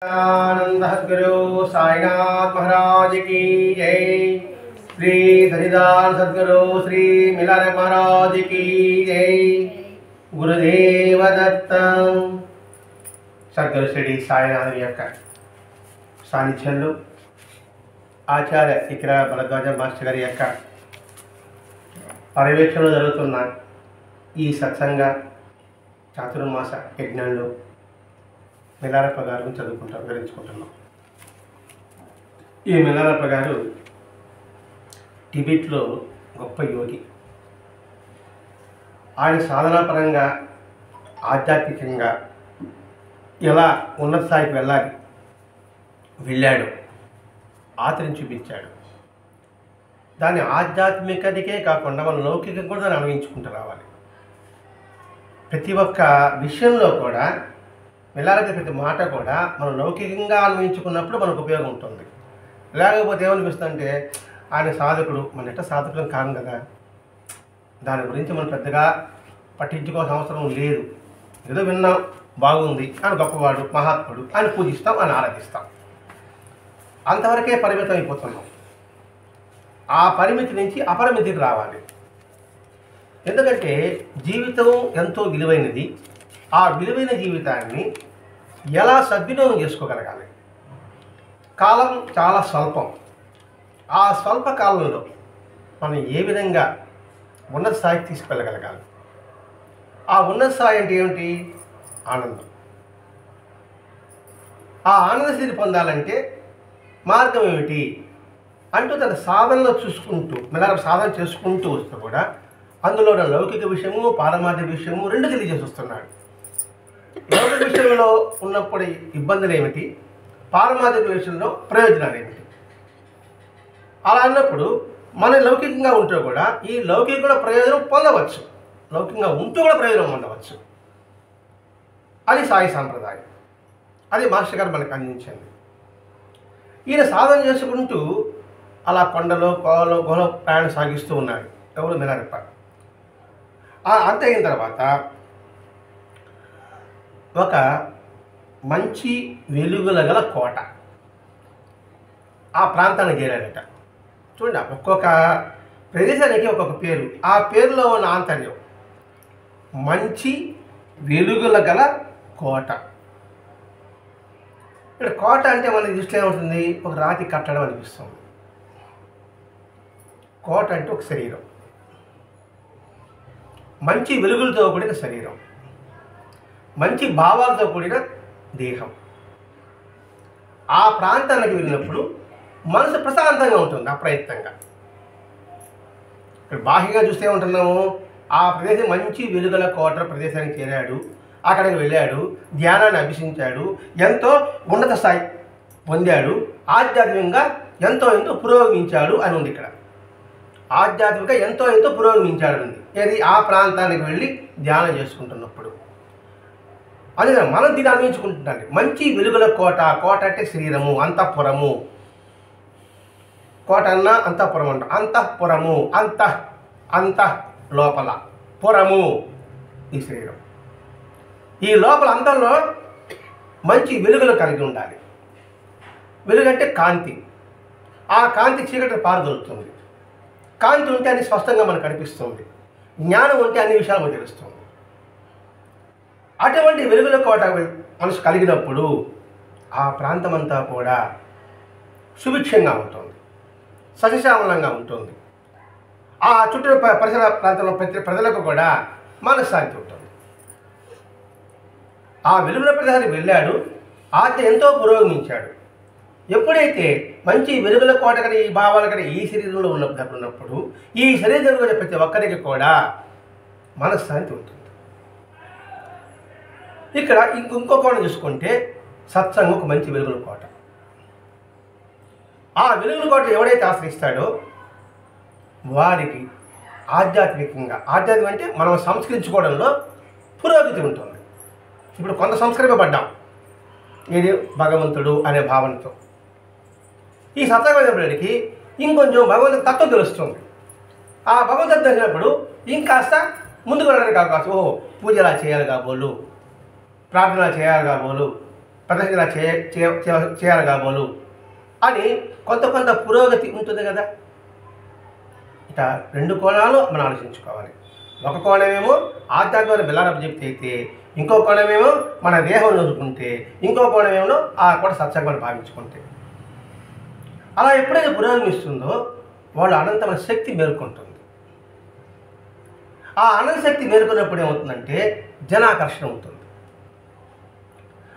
आनंद सद्गुरु साईनाथ महाराज की जय। श्री धनीदास सद्गुरु श्री मिलार महाराज की जय। गुरुदेव दत्त। सद्गुरु श्री సాయినాథుని యొక్క సాన్నిధ్యంలో ఆచార్య ఇక్కడ భరద్వాజ మాస్టర్ గారి యొక్క పర్యవేక్షణలో జరుగుతున్న ఈ సత్సంగ చాతుర్మాస యజ్ఞంలో మిలారప్ప గారు వివరించుకుంటున్నాం. ఈ మిలారప్ప గారు టిబెట్లో గొప్ప యోగి. ఆయన సాధనాపరంగా ఆధ్యాత్మికంగా ఎలా ఉన్నత స్థాయికి వెళ్ళాడు ఆచరించి చూపించాడు. దాన్ని ఆధ్యాత్మికతకే కాకుండా మన లౌకికం కూడా దాన్ని అనుభవించుకుంటూ రావాలి. ప్రతి ఒక్క విషయంలో కూడా మిలారప్ప ప్రతి మాట కూడా మనం లౌకికంగా అన్వయించుకున్నప్పుడు మనకు ఉపయోగం ఉంటుంది. లేకపోతే ఏమనిపిస్తుందంటే ఆయన సాధకుడు, మన ఎట్ట సాధకులం కాదు కదా, దాని గురించి మనం పెద్దగా పట్టించుకోవాల్సిన అవసరం లేదు. ఏదో విన్నాం, బాగుంది, ఆయన గొప్పవాడు, మహాత్ముడు, ఆయన పూజిస్తాం, ఆయన ఆరాధిస్తాం, అంతవరకే పరిమితం అయిపోతున్నాం. ఆ పరిమితి నుంచి అపరిమితికి రావాలి. ఎందుకంటే జీవితం ఎంతో విలువైనది. ఆ విలువైన జీవితాన్ని ఎలా సద్వినియోగం చేసుకోగలగాలి. కాలం చాలా స్వల్పం. ఆ స్వల్ప కాలంలో మనం ఏ విధంగా ఉన్నత స్థాయికి తీసుకెళ్ళగలగాలి. ఆ ఉన్నత స్థాయి అంటే ఏమిటి? ఆనందం. ఆ ఆనంద స్థితి పొందాలంటే మార్గం ఏమిటి అంటూ తన సాధనలో చూసుకుంటూ సాధన చేసుకుంటూ వస్తూ కూడా అందులో లౌకిక విషయము పారమార్థిక విషయము రెండు తెలియజేసి వస్తున్నాడు. లౌకిక విషయంలో ఉన్నప్పుడు ఇబ్బందులు ఏమిటి, పారమార్థిక విషయంలో ప్రయోజనాలు ఏమిటి. అలా అన్నప్పుడు మన లౌకికంగా ఉంటూ కూడా ఈ లౌకిక కూడా ప్రయోజనం పొందవచ్చు, లౌకికంగా ఉంటూ కూడా ప్రయోజనం పొందవచ్చు. అది సాయి సాంప్రదాయం. అది మాస్టర్ గారు మనకు అందించింది. ఈయన సాధన చేసుకుంటూ అలా కొండలో కోలో గుహలో ప్రయాణం సాగిస్తూ ఉన్నాడు. ఎవరు? మిలారప్ప. అంత అయిన తర్వాత ఒక మంచి వెలుగుల గల కోట ఆ ప్రాంతానికి చేరాడట. చూడండి, ఒక్కొక్క ప్రదేశానికి ఒక్కొక్క పేరు. ఆ పేరులో ఉన్న ఆంతర్యం మంచి వెలుగుల గల కోట. ఇక్కడ కోట అంటే మన దృష్టిలో ఏమవుతుంది? ఒక రాతి కట్టడం అనిపిస్తుంది. కోట అంటే ఒక శరీరం, మంచి వెలుగులతో కూడిన శరీరం, మంచి భావాలతో కూడిన దేహం. ఆ ప్రాంతానికి వెళ్ళినప్పుడు మనసు ప్రశాంతంగా ఉంటుంది అప్రయత్నంగా. ఇక్కడ బాహ్యంగా చూస్తే ఉంటున్నాము, ఆ ప్రదేశం మంచి వెలుగుల కోట ప్రదేశానికి చేరాడు, అక్కడికి వెళ్ళాడు, ధ్యానాన్ని అభ్యసించాడు, ఎంతో ఉన్నత స్థాయి పొందాడు, ఆధ్యాత్మికంగా ఎంతో పురోగమించాడు అని ఉంది. ఇక్కడ ఆధ్యాత్మికంగా ఎంతో పురోగమించాడు ఉంది. ఏది? ఆ ప్రాంతానికి వెళ్ళి ధ్యానం చేసుకుంటున్నప్పుడు. అదే మనం దీన్ని అనుభవించుకుంటున్నాం. మంచి వెలుగుల కోట. కోట అంటే శరీరము, అంతఃపురము. కోట అన్న అంతఃపురం అంట. అంతఃపురము, అంత లోపల, పురము ఈ శరీరం. ఈ లోపల అంతంలో మంచి వెలుగులు కలిగి ఉండాలి. వెలుగు అంటే కాంతి. ఆ కాంతి చీకటి పారదొలుతుంది. కాంతి ఉంటే అన్ని స్పష్టంగా మనకు కనిపిస్తుంది. జ్ఞానం ఉంటే అన్ని విషయాలు మనకు తెలుస్తుంది. అటువంటి వెలుగుల కోట మనసు కలిగినప్పుడు ఆ ప్రాంతం అంతా కూడా సుభిక్షంగా ఉంటుంది, సస్యశ్యామలంగా ఉంటుంది. ఆ చుట్టూ పరిసర ప్రాంతంలో ప్రతి ప్రజలకు కూడా మనశ్శాంతి ఉంటుంది. ఆ వెలుగుల ప్రదేశానికి వెళ్ళాడు, ఆత్మ ఎంతో పురోగమించాడు. ఎప్పుడైతే మంచి వెలుగుల కోట కడ ఈ భావాల కడ ఈ శరీరంలో ఉన్నప్పుడు ఈ శరీరంలో కూడా ప్రతి ఒక్కరికి కూడా మనశ్శాంతి ఉంటుంది. ఇక్కడ ఇంకో కోణం చూసుకుంటే సత్సంగం ఒక మంచి వెలుగుల కోట. ఆ వెలుగుల కోట ఎవడైతే ఆశ్రయిస్తాడో వారికి ఆధ్యాత్మికంగా, ఆధ్యాత్మికం అంటే మనం సంస్కరించుకోవడంలో పురోగతి ఉంటుంది. ఇప్పుడు కొంత సంస్కరింపబడ్డాం, ఇది భగవంతుడు అనే భావనతో. ఈ సత్సంగమైనప్పటికీ ఇంకొంచెం భగవంతుడి తత్వం తెలుస్తుంది. ఆ భగవంతుడు తెలిసినప్పుడు ఇంకాస్త ముందుకు వెళ్ళడానికి అవకాశం. పూజ ఎలా చేయాలి కాబోలు, ప్రార్థన చేయాలి కాబోలు, ప్రదక్షిణ చేయాలి కాబోలు అని కొంత కొంత పురోగతి ఉంటుంది కదా. ఇట రెండు కోణాలు మనం ఆలోచించుకోవాలి. ఒక కోణమేమో ఆధ్యాత్మిక బెల్లారప్ప చెప్తే అయితే, ఇంకో కోణమేమో మన దేహం చదువుకుంటే, ఇంకో కోణమేమో ఆ కూడా సత్సంగాన్ని భావించుకుంటే. అలా ఎప్పుడైతే పురోగమిస్తుందో వాళ్ళు అనంతమైన శక్తి మేల్కొంటుంది. ఆ అనంత శక్తి మేల్కొన్నప్పుడు ఏమవుతుందంటే జనాకర్షణ ఉంటుంది.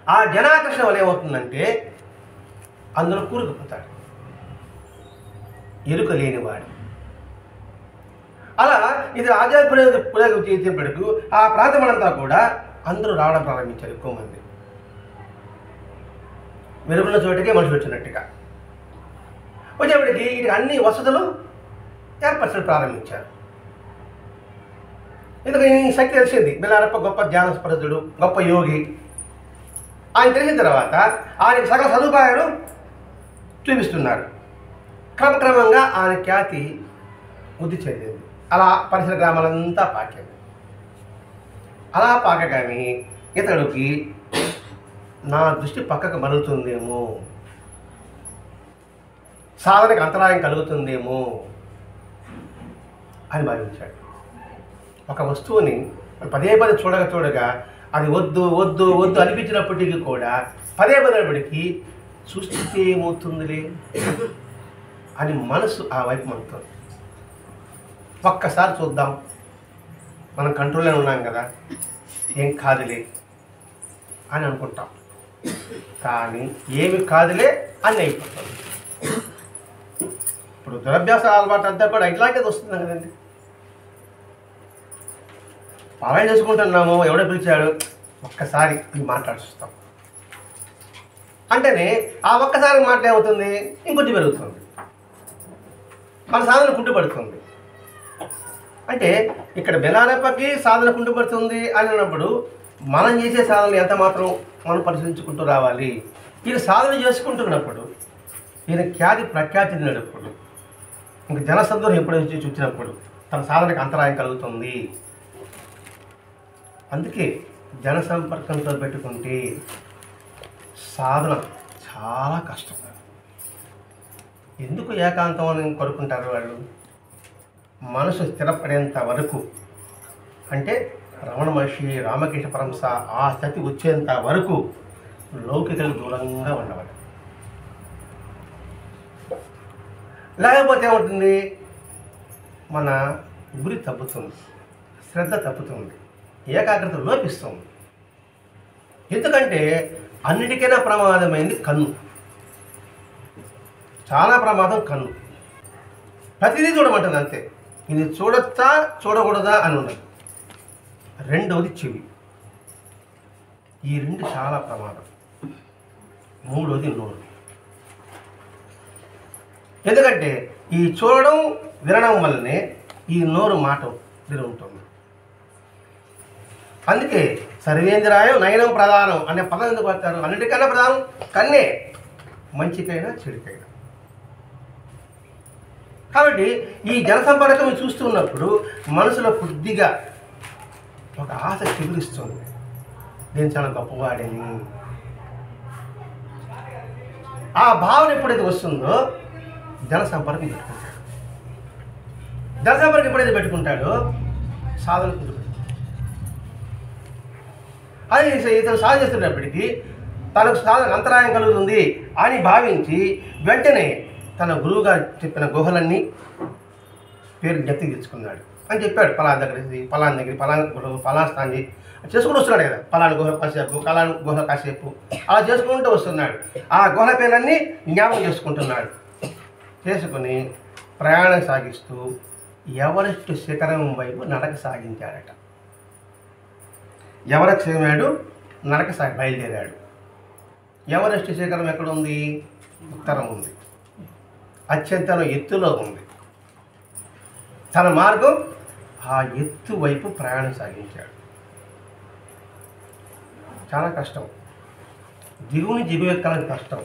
ఆ జనాకర్షణ వల్ల ఏమవుతుందంటే అందులో కూరుకుపోతాడు ఎరుక లేనివాడు. అలా ఇది ఆధ్యాత్మిక పురోగతి చేసేప్పటికు ఆ ప్రాంతమంతా కూడా అందరూ రావడం ప్రారంభించారు. ఎక్కువ మంది మెరుగున్న చోటికే మనిషి వచ్చినట్టుగా వచ్చేప్పటికి ఇది అన్ని వసతులు ఏర్పరచడం ప్రారంభించారు. ఎందుకంటే ఈ శక్తి తెలిసింది. బెల్లారప్ప గొప్ప ధ్యానస్పరుడు, గొప్ప యోగి. ఆయన తెలిసిన తర్వాత ఆయనకు సకల సదుపాయాలు చూపిస్తున్నారు. క్రమక్రమంగా ఆయన ఖ్యాతి వృద్ధి చెందింది. అలా పరిసర గ్రామాలంతా పాకింది. అలా పాకగానే ఇతడికి నా దృష్టి పక్కకు మరుగుతుందేమో, సాధనకు అంతరాయం కలుగుతుందేమో అని భావించాడు. ఒక వస్తువుని పదే పదే చూడగా అది వద్దు వద్దు వద్దు అనిపించినప్పటికీ కూడా పదే పదేపటికి చూస్తే ఏమవుతుందిలే అని మనసు ఆ వైపు మంటుంది. ఒక్కసారి చూద్దాం, మనం కంట్రోల్లోనే ఉన్నాం కదా, ఏం కాదులే అని అనుకుంటాం. కానీ ఏమి కాదులే అని అయిపోతుంది. ఇప్పుడు దురభ్యాస అలవాటు అంతా కూడా ఇట్లాగే వస్తుంది కదండి. పారాయణ చేసుకుంటున్నాము, ఎవడో పిలిచాడు, ఒక్కసారి మాట్లాడుస్తాం అంటేనే ఆ ఒక్కసారి మాట ఏమవుతుంది, ఇంకొంచెం పెరుగుతుంది, మన సాధన కుంటుపడుతుంది. అంటే ఇక్కడ బెల్లారప్పకి సాధన కుంటుపడుతుంది అని అన్నప్పుడు మనం చేసే సాధనలు ఎంత మాత్రం మనం పరిశీలించుకుంటూ రావాలి. ఈయన సాధన చేసుకుంటున్నప్పుడు, ఈయన ఖ్యాతి ప్రఖ్యాతి తిన్నప్పుడు, ఇంక జనసందోహం ఎప్పుడైతే చూసినప్పుడు తన సాధనకు అంతరాయం కలుగుతుంది. అందుకే జన సంపర్కంతో పెట్టుకుంటే సాధన చాలా కష్టం. ఎందుకు ఏకాంతం అని కోరుకుంటారు వాళ్ళు? మనసు స్థిరపడేంత వరకు, అంటే రమణ మహర్షి, రామకృష్ణ పరమహంస ఆ స్థితి వచ్చేంత వరకు లౌకికలు దూరంగా ఉండవాలి. లేకపోతే ఏమవుతుంది, మన గురి తప్పుతుంది, శ్రద్ధ తప్పుతుంది, ఏకాగ్రత లోపిస్తుంది. ఎందుకంటే అన్నిటికైనా ప్రమాదమైంది కన్ను. చాలా ప్రమాదం కన్ను. ప్రతిదీ చూడమంటుంది అంతే. ఇది చూడొచ్చా చూడకూడదా అని ఉండదు. రెండవది చెవి. ఈ రెండు చాలా ప్రమాదం. మూడవది నోరు. ఎందుకంటే ఈ చూడడం వినడం వల్లనే ఈ నోరు మాట ఉంటుంది. అందుకే సర్వేంద్రియాయం నయనం ప్రధానం అనే పదం ఎందుకు పడతారు? అన్నిటికన్నా ప్రధానం కన్నే, మంచికైనా చెడుకైనా. కాబట్టి ఈ జనసంపర్కం చూస్తున్నప్పుడు మనసులో కొద్దిగా ఒక ఆశ చిగురిస్తుంది, నేను చాలా గొప్పవాడని. ఆ భావన ఎప్పుడైతే వస్తుందో జనసంపర్కం పెట్టుకుంటాడు. జనసంపర్కం ఎప్పుడైతే పెట్టుకుంటాడో సాధన కుదురు. అది ఇతను సాధన చేస్తున్నప్పటికీ తనకు సాధన అంతరాయం కలుగుతుంది అని భావించి వెంటనే తన గురువుగారు చెప్పిన గుహలన్నీ పేరు జ్ఞప్తికి తెచ్చుకున్నాడు అని చెప్పాడు. పలానా దగ్గర పలానా దగ్గర పలానా గుహ పలానా స్థాన్ని చేసుకుంటూ వస్తున్నాడు కదా. పలానా గుహ కాసేపు, పలానా గుహ కాసేపు అలా చేసుకుంటూ వస్తున్నాడు. ఆ గుహల పేర్లన్నీ జ్ఞాపకం చేసుకుంటున్నాడు. చేసుకుని ప్రయాణం సాగిస్తూ ఎవరెస్ట్ శిఖరం వైపు నడక సాగించాడట. ఎవరెస్ట్ శిఖరం నడక బయలుదేరాడు. ఎవరెస్ట్ శిఖరం ఎక్కడుంది? ఉత్తరం ఉంది, అత్యంత ఎత్తులో ఉంది. తన మార్గం ఆ ఎత్తు వైపు ప్రయాణం సాగించాడు. చాలా కష్టం. దిగువని దిగువ ఎక్కాలని కష్టం,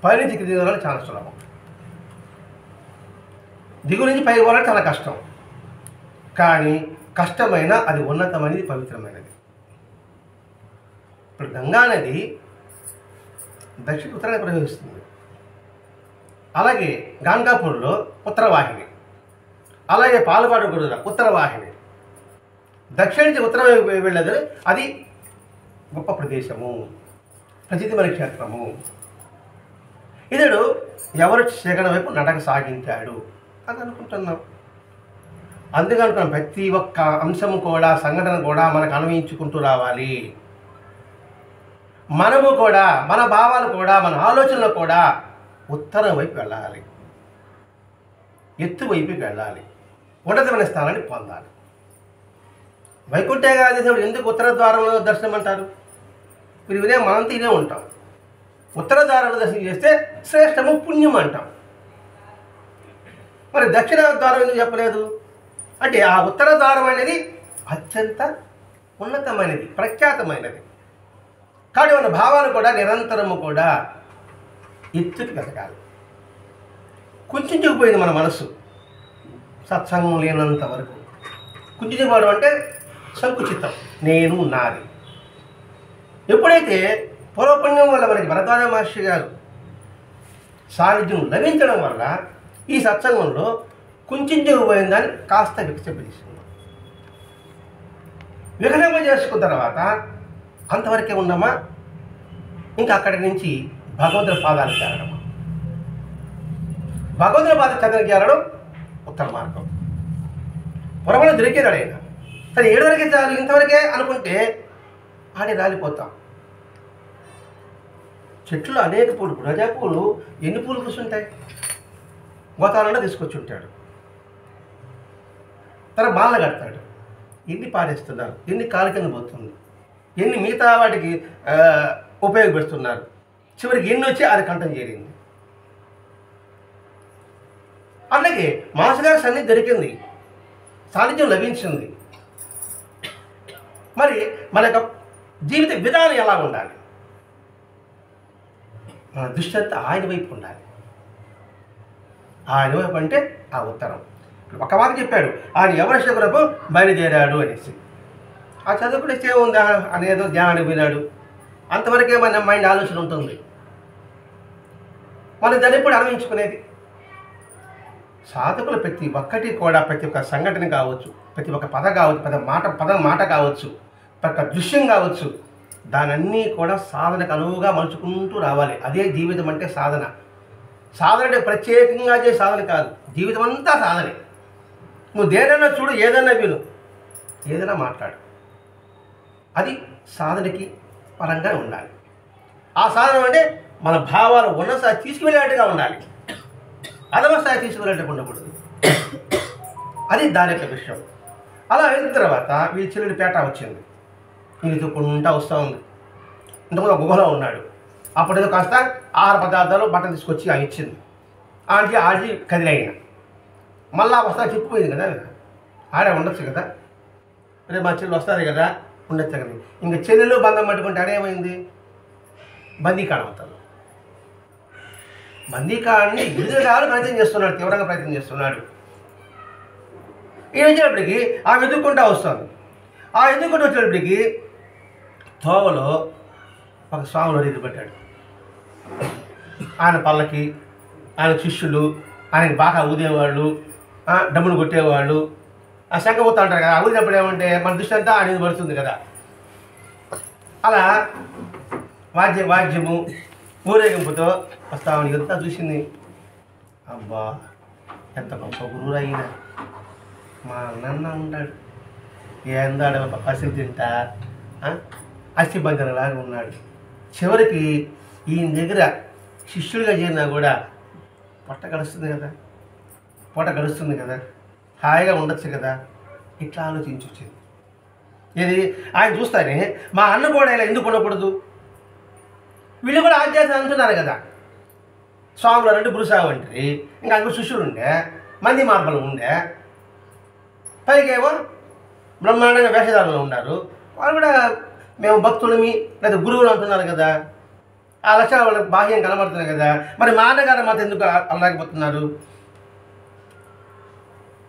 పైనుంచి దిగాలని చాలా సులభం. దిగువ నుంచి పైకి పోవాలని చాలా కష్టం, కానీ కష్టమైన అది ఉన్నతమైనది, పవిత్రమైనది. ఇప్పుడు గంగా నది దక్షిణ ఉత్తరాన్ని ప్రవహిస్తుంది. అలాగే గాన్గాపూర్లో ఉత్తర వాహిని, అలాగే పాలపాడు కూడా ఉత్తర వాహిని. దక్షిణ నుంచి ఉత్తరం వెళ్ళేది అది గొప్ప ప్రదేశము, ప్రసిద్ధిమైన క్షేత్రము. ఇతడు ఎవరు శేఖరం వైపు నడక సాగించాడు అని అనుకుంటున్నాం. అందుకనుకున్నాం ప్రతి ఒక్క అంశము కూడా, సంఘటన కూడా మనకు అన్వయించుకుంటూ రావాలి. మనము కూడా, మన భావాలు కూడా, మన ఆలోచనలు కూడా ఉత్తరం వైపు వెళ్ళాలి, ఎత్తు వైపుకి వెళ్ళాలి, ఉన్నతమైన స్థానాన్ని పొందాలి. వైకుంఠ ఏకాదశి ఎందుకు ఉత్తర ద్వారంలో దర్శనం అంటారు? మీరు వినే మనంతా ఇదే ఉంటాం. ఉత్తర ద్వారంలో దర్శనం చేస్తే శ్రేష్టము, పుణ్యం అంటాం. మరి దక్షిణ ద్వారం ఎందుకు చెప్పలేదు అంటే ఆ ఉత్తర ద్వారం అనేది అత్యంత ఉన్నతమైనది, ప్రఖ్యాతమైనది. కాబట్టి మన భావాలు కూడా నిరంతరము కూడా ఎత్తుకి వెతకాలి. కుంచుకుపోయింది మన మనస్సు సత్సంగం లేనంత వరకు. కుంచుకుపోవడం అంటే సంకుచితం, నేను, నాది. ఎప్పుడైతే పూర్వపుణ్యం వల్ల మనకి భరద్వాజ మహర్షి గారు సాన్నిధ్యం లభించడం వల్ల ఈ సత్సంగంలో కుంచుకుపోయిందని కాస్త వికసింపజేసింది. వికసింప చేసుకున్న తర్వాత అంతవరకే ఉన్నామా, ఇంకా అక్కడి నుంచి భగవంతుడి పాదాలు చేరడమా? భగవంతుడి పాద చదవకి చేరడం ఉత్తర మార్గం. పొరపాటు దొరికేదాడు ఆయన. సరే 7 వరకే చాలు, ఇంతవరకే అనుకుంటే ఆడే రాలిపోతాం. చెట్లు అనేక పూలు, ప్రజా పూలు ఎన్ని పూలు కూర్చుంటాయి? గోతాలలో తీసుకొచ్చి ఉంటాడు, తన మాల కడతాడు. ఎన్ని పారేస్తున్నారు, ఎన్ని కాలు కింద పోతుంది, ఎన్ని మిగతా వాటికి ఉపయోగపెడుతున్నారు. చివరికి ఎన్ని వచ్చి అది కంఠం చేరింది. అలాగే మాసగారి సన్నిధి దొరికింది, సాన్నిధ్యం లభించింది. మరి మన యొక్క జీవిత విధానం ఎలా ఉండాలి? మన దృష్టి అంతా ఆయన వైపు ఉండాలి. ఆయన వైపు అంటే ఆ ఉత్తరం. ఒక మాట చెప్పాడు, ఆయన ఎవరెస్ట్ కొరకు బయలుదేరాడు అనేసి. ఆ చదువుకునే ఏముందా అనేదో ధ్యానానికి పోయినాడు. అంతవరకే మన మైండ్ ఆలోచన ఉంటుంది. మనం దాన్ని ఎప్పుడు అన్వయించుకునేది. సాధకులు ప్రతి ఒక్కటి కూడా, ప్రతి ఒక్క సంఘటన కావచ్చు, ప్రతి ఒక్క పద కావచ్చు, పదం మాట కావచ్చు, ప్రతి ఒక్క దృశ్యం కావచ్చు, దానన్నీ కూడా సాధనకు అనువుగా మలుచుకుంటూ రావాలి. అదే జీవితం అంటే సాధన. సాధన అంటే ప్రత్యేకంగా చేసే సాధన కాదు, జీవితం అంతా సాధనే. నువ్వు దేనైనా చూడు, ఏదైనా విను, ఏదైనా మాట్లాడు, అది సాధనకి పరంగా ఉండాలి. ఆ సాధన అంటే మన భావాలు ఉన్న స్థాయి తీసుకువెళ్ళేట్టుగా ఉండాలి, అదమ స్థాయి తీసుకువెళ్ళేట్టుగా ఉండకూడదు. అది దాని యొక్క విషయం. అలా అయిన తర్వాత వీళ్ళ చెల్లెడి పేట వచ్చింది. నేను ఎదుర్కొంటా వస్తూ ఉంది. ఇంతకుముందు ఒక గుహలో ఉన్నాడు. అప్పుడేదో కాస్త ఆహార పదార్థాలు బట్టలు తీసుకొచ్చి ఆమె ఇచ్చింది. ఆడి కదిలైన మళ్ళా వస్తా చెప్పిపోయింది కదా, ఆడే ఉండొచ్చు కదా, రేపు మా చెల్లెలు వస్తుంది కదా, ఉండొచ్చు కదా. ఇంకా చెల్లెలు బంధం పట్టుకుంటే ఆడేమైంది? బందీకాణం అవుతాడు. బందీకాణాన్ని విడుదల ప్రయత్నం చేస్తున్నాడు, తీవ్రంగా ప్రయత్నం చేస్తున్నాడు. ఈ వచ్చేటప్పటికి ఆమె ఎదుర్కొంటూ వస్తుంది. ఆ ఎదుర్కొంటూ వచ్చేటప్పటికి తోవలో ఒక స్వామిలో ఎదురుపెట్టాడు. ఆయన పల్లకి, ఆయన శిష్యులు, ఆయనకి బాగా ఊదేవాళ్ళు, డబ్బులు కొట్టేవాళ్ళు, ఆ శంఖపోతా అంటారు కదా, ఊదినప్పుడు ఏమంటే మన దృష్టి అంతా ఆయన పడుతుంది కదా. అలా వాద్యము ఊరేగింపుతో వస్తామని ఎంత చూసింది. అబ్బా ఎంత గొప్ప గురువు అయినా, మా నాన్న ఉన్నాడు, ఏందాడ పసిలు తింటా అస్థిబంధనలాగా ఉన్నాడు. చివరికి ఈయన దగ్గర శిష్యుడిగా చేరినా కూడా పొట్ట గడుస్తుంది కదా, హాయిగా ఉండొచ్చు కదా, ఇట్లా ఆలోచించి వచ్చింది. ఇది ఆయన చూస్తానే మా అన్న కూడా ఇలా ఎందుకు ఉండకూడదు? వీళ్ళు కూడా ఆధ్యాత్మిక అంటున్నారు కదా, స్వాములు అంటే గురుసాగు అంటే, ఇంకా అందుకు శిష్యుడు ఉండే, మంది మార్పులు ఉండే, పైకేమో బ్రహ్మాండంగా వేషధారులు ఉన్నారు. వాళ్ళు కూడా మేము భక్తులమి లేదా గురువులు అంటున్నారు కదా, ఆ లక్షణాలు వాళ్ళకి బాహ్యం కనబడుతున్నాయి కదా, మరి మా అన్నగారు మాత్రం ఎందుకు అలాగపోతున్నారు?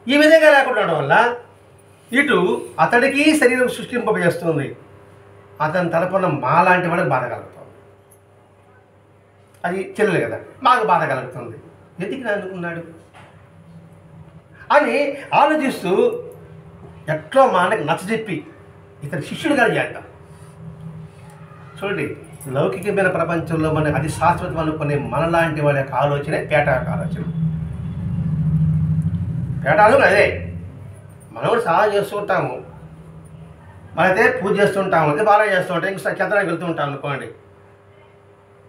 ఈ విధంగా లేకుండా వల్ల ఇటు అతడికి శరీరం సృష్టింపజేస్తుంది, అతని తరపున మాలాంటి వాడికి బాధ కలుగుతుంది. అది చెల్లెలు కదా, మాకు బాధ కలుగుతుంది, ఎందుకు అనుకున్నాడు అని ఆలోచిస్తూ ఎట్లా మా అన్నకి నచ్చజెప్పి ఇతని శిష్యుడుగా చేద్దాం. చూడండి, లౌకికమైన ప్రపంచంలో మన అది శాశ్వతం అనుకునే మనలాంటి వాళ్ళ యొక్క ఆలోచనే పేటాకు ఆలోచన. పేటాలు అదే మనం కూడా సహాయం చేస్తూ ఉంటాము, మనైతే పూజ చేస్తుంటాము, అదే బాగా చేస్తూ ఉంటాం, ఇంకా చంద్రానికి వెళ్తూ ఉంటాం అనుకోండి.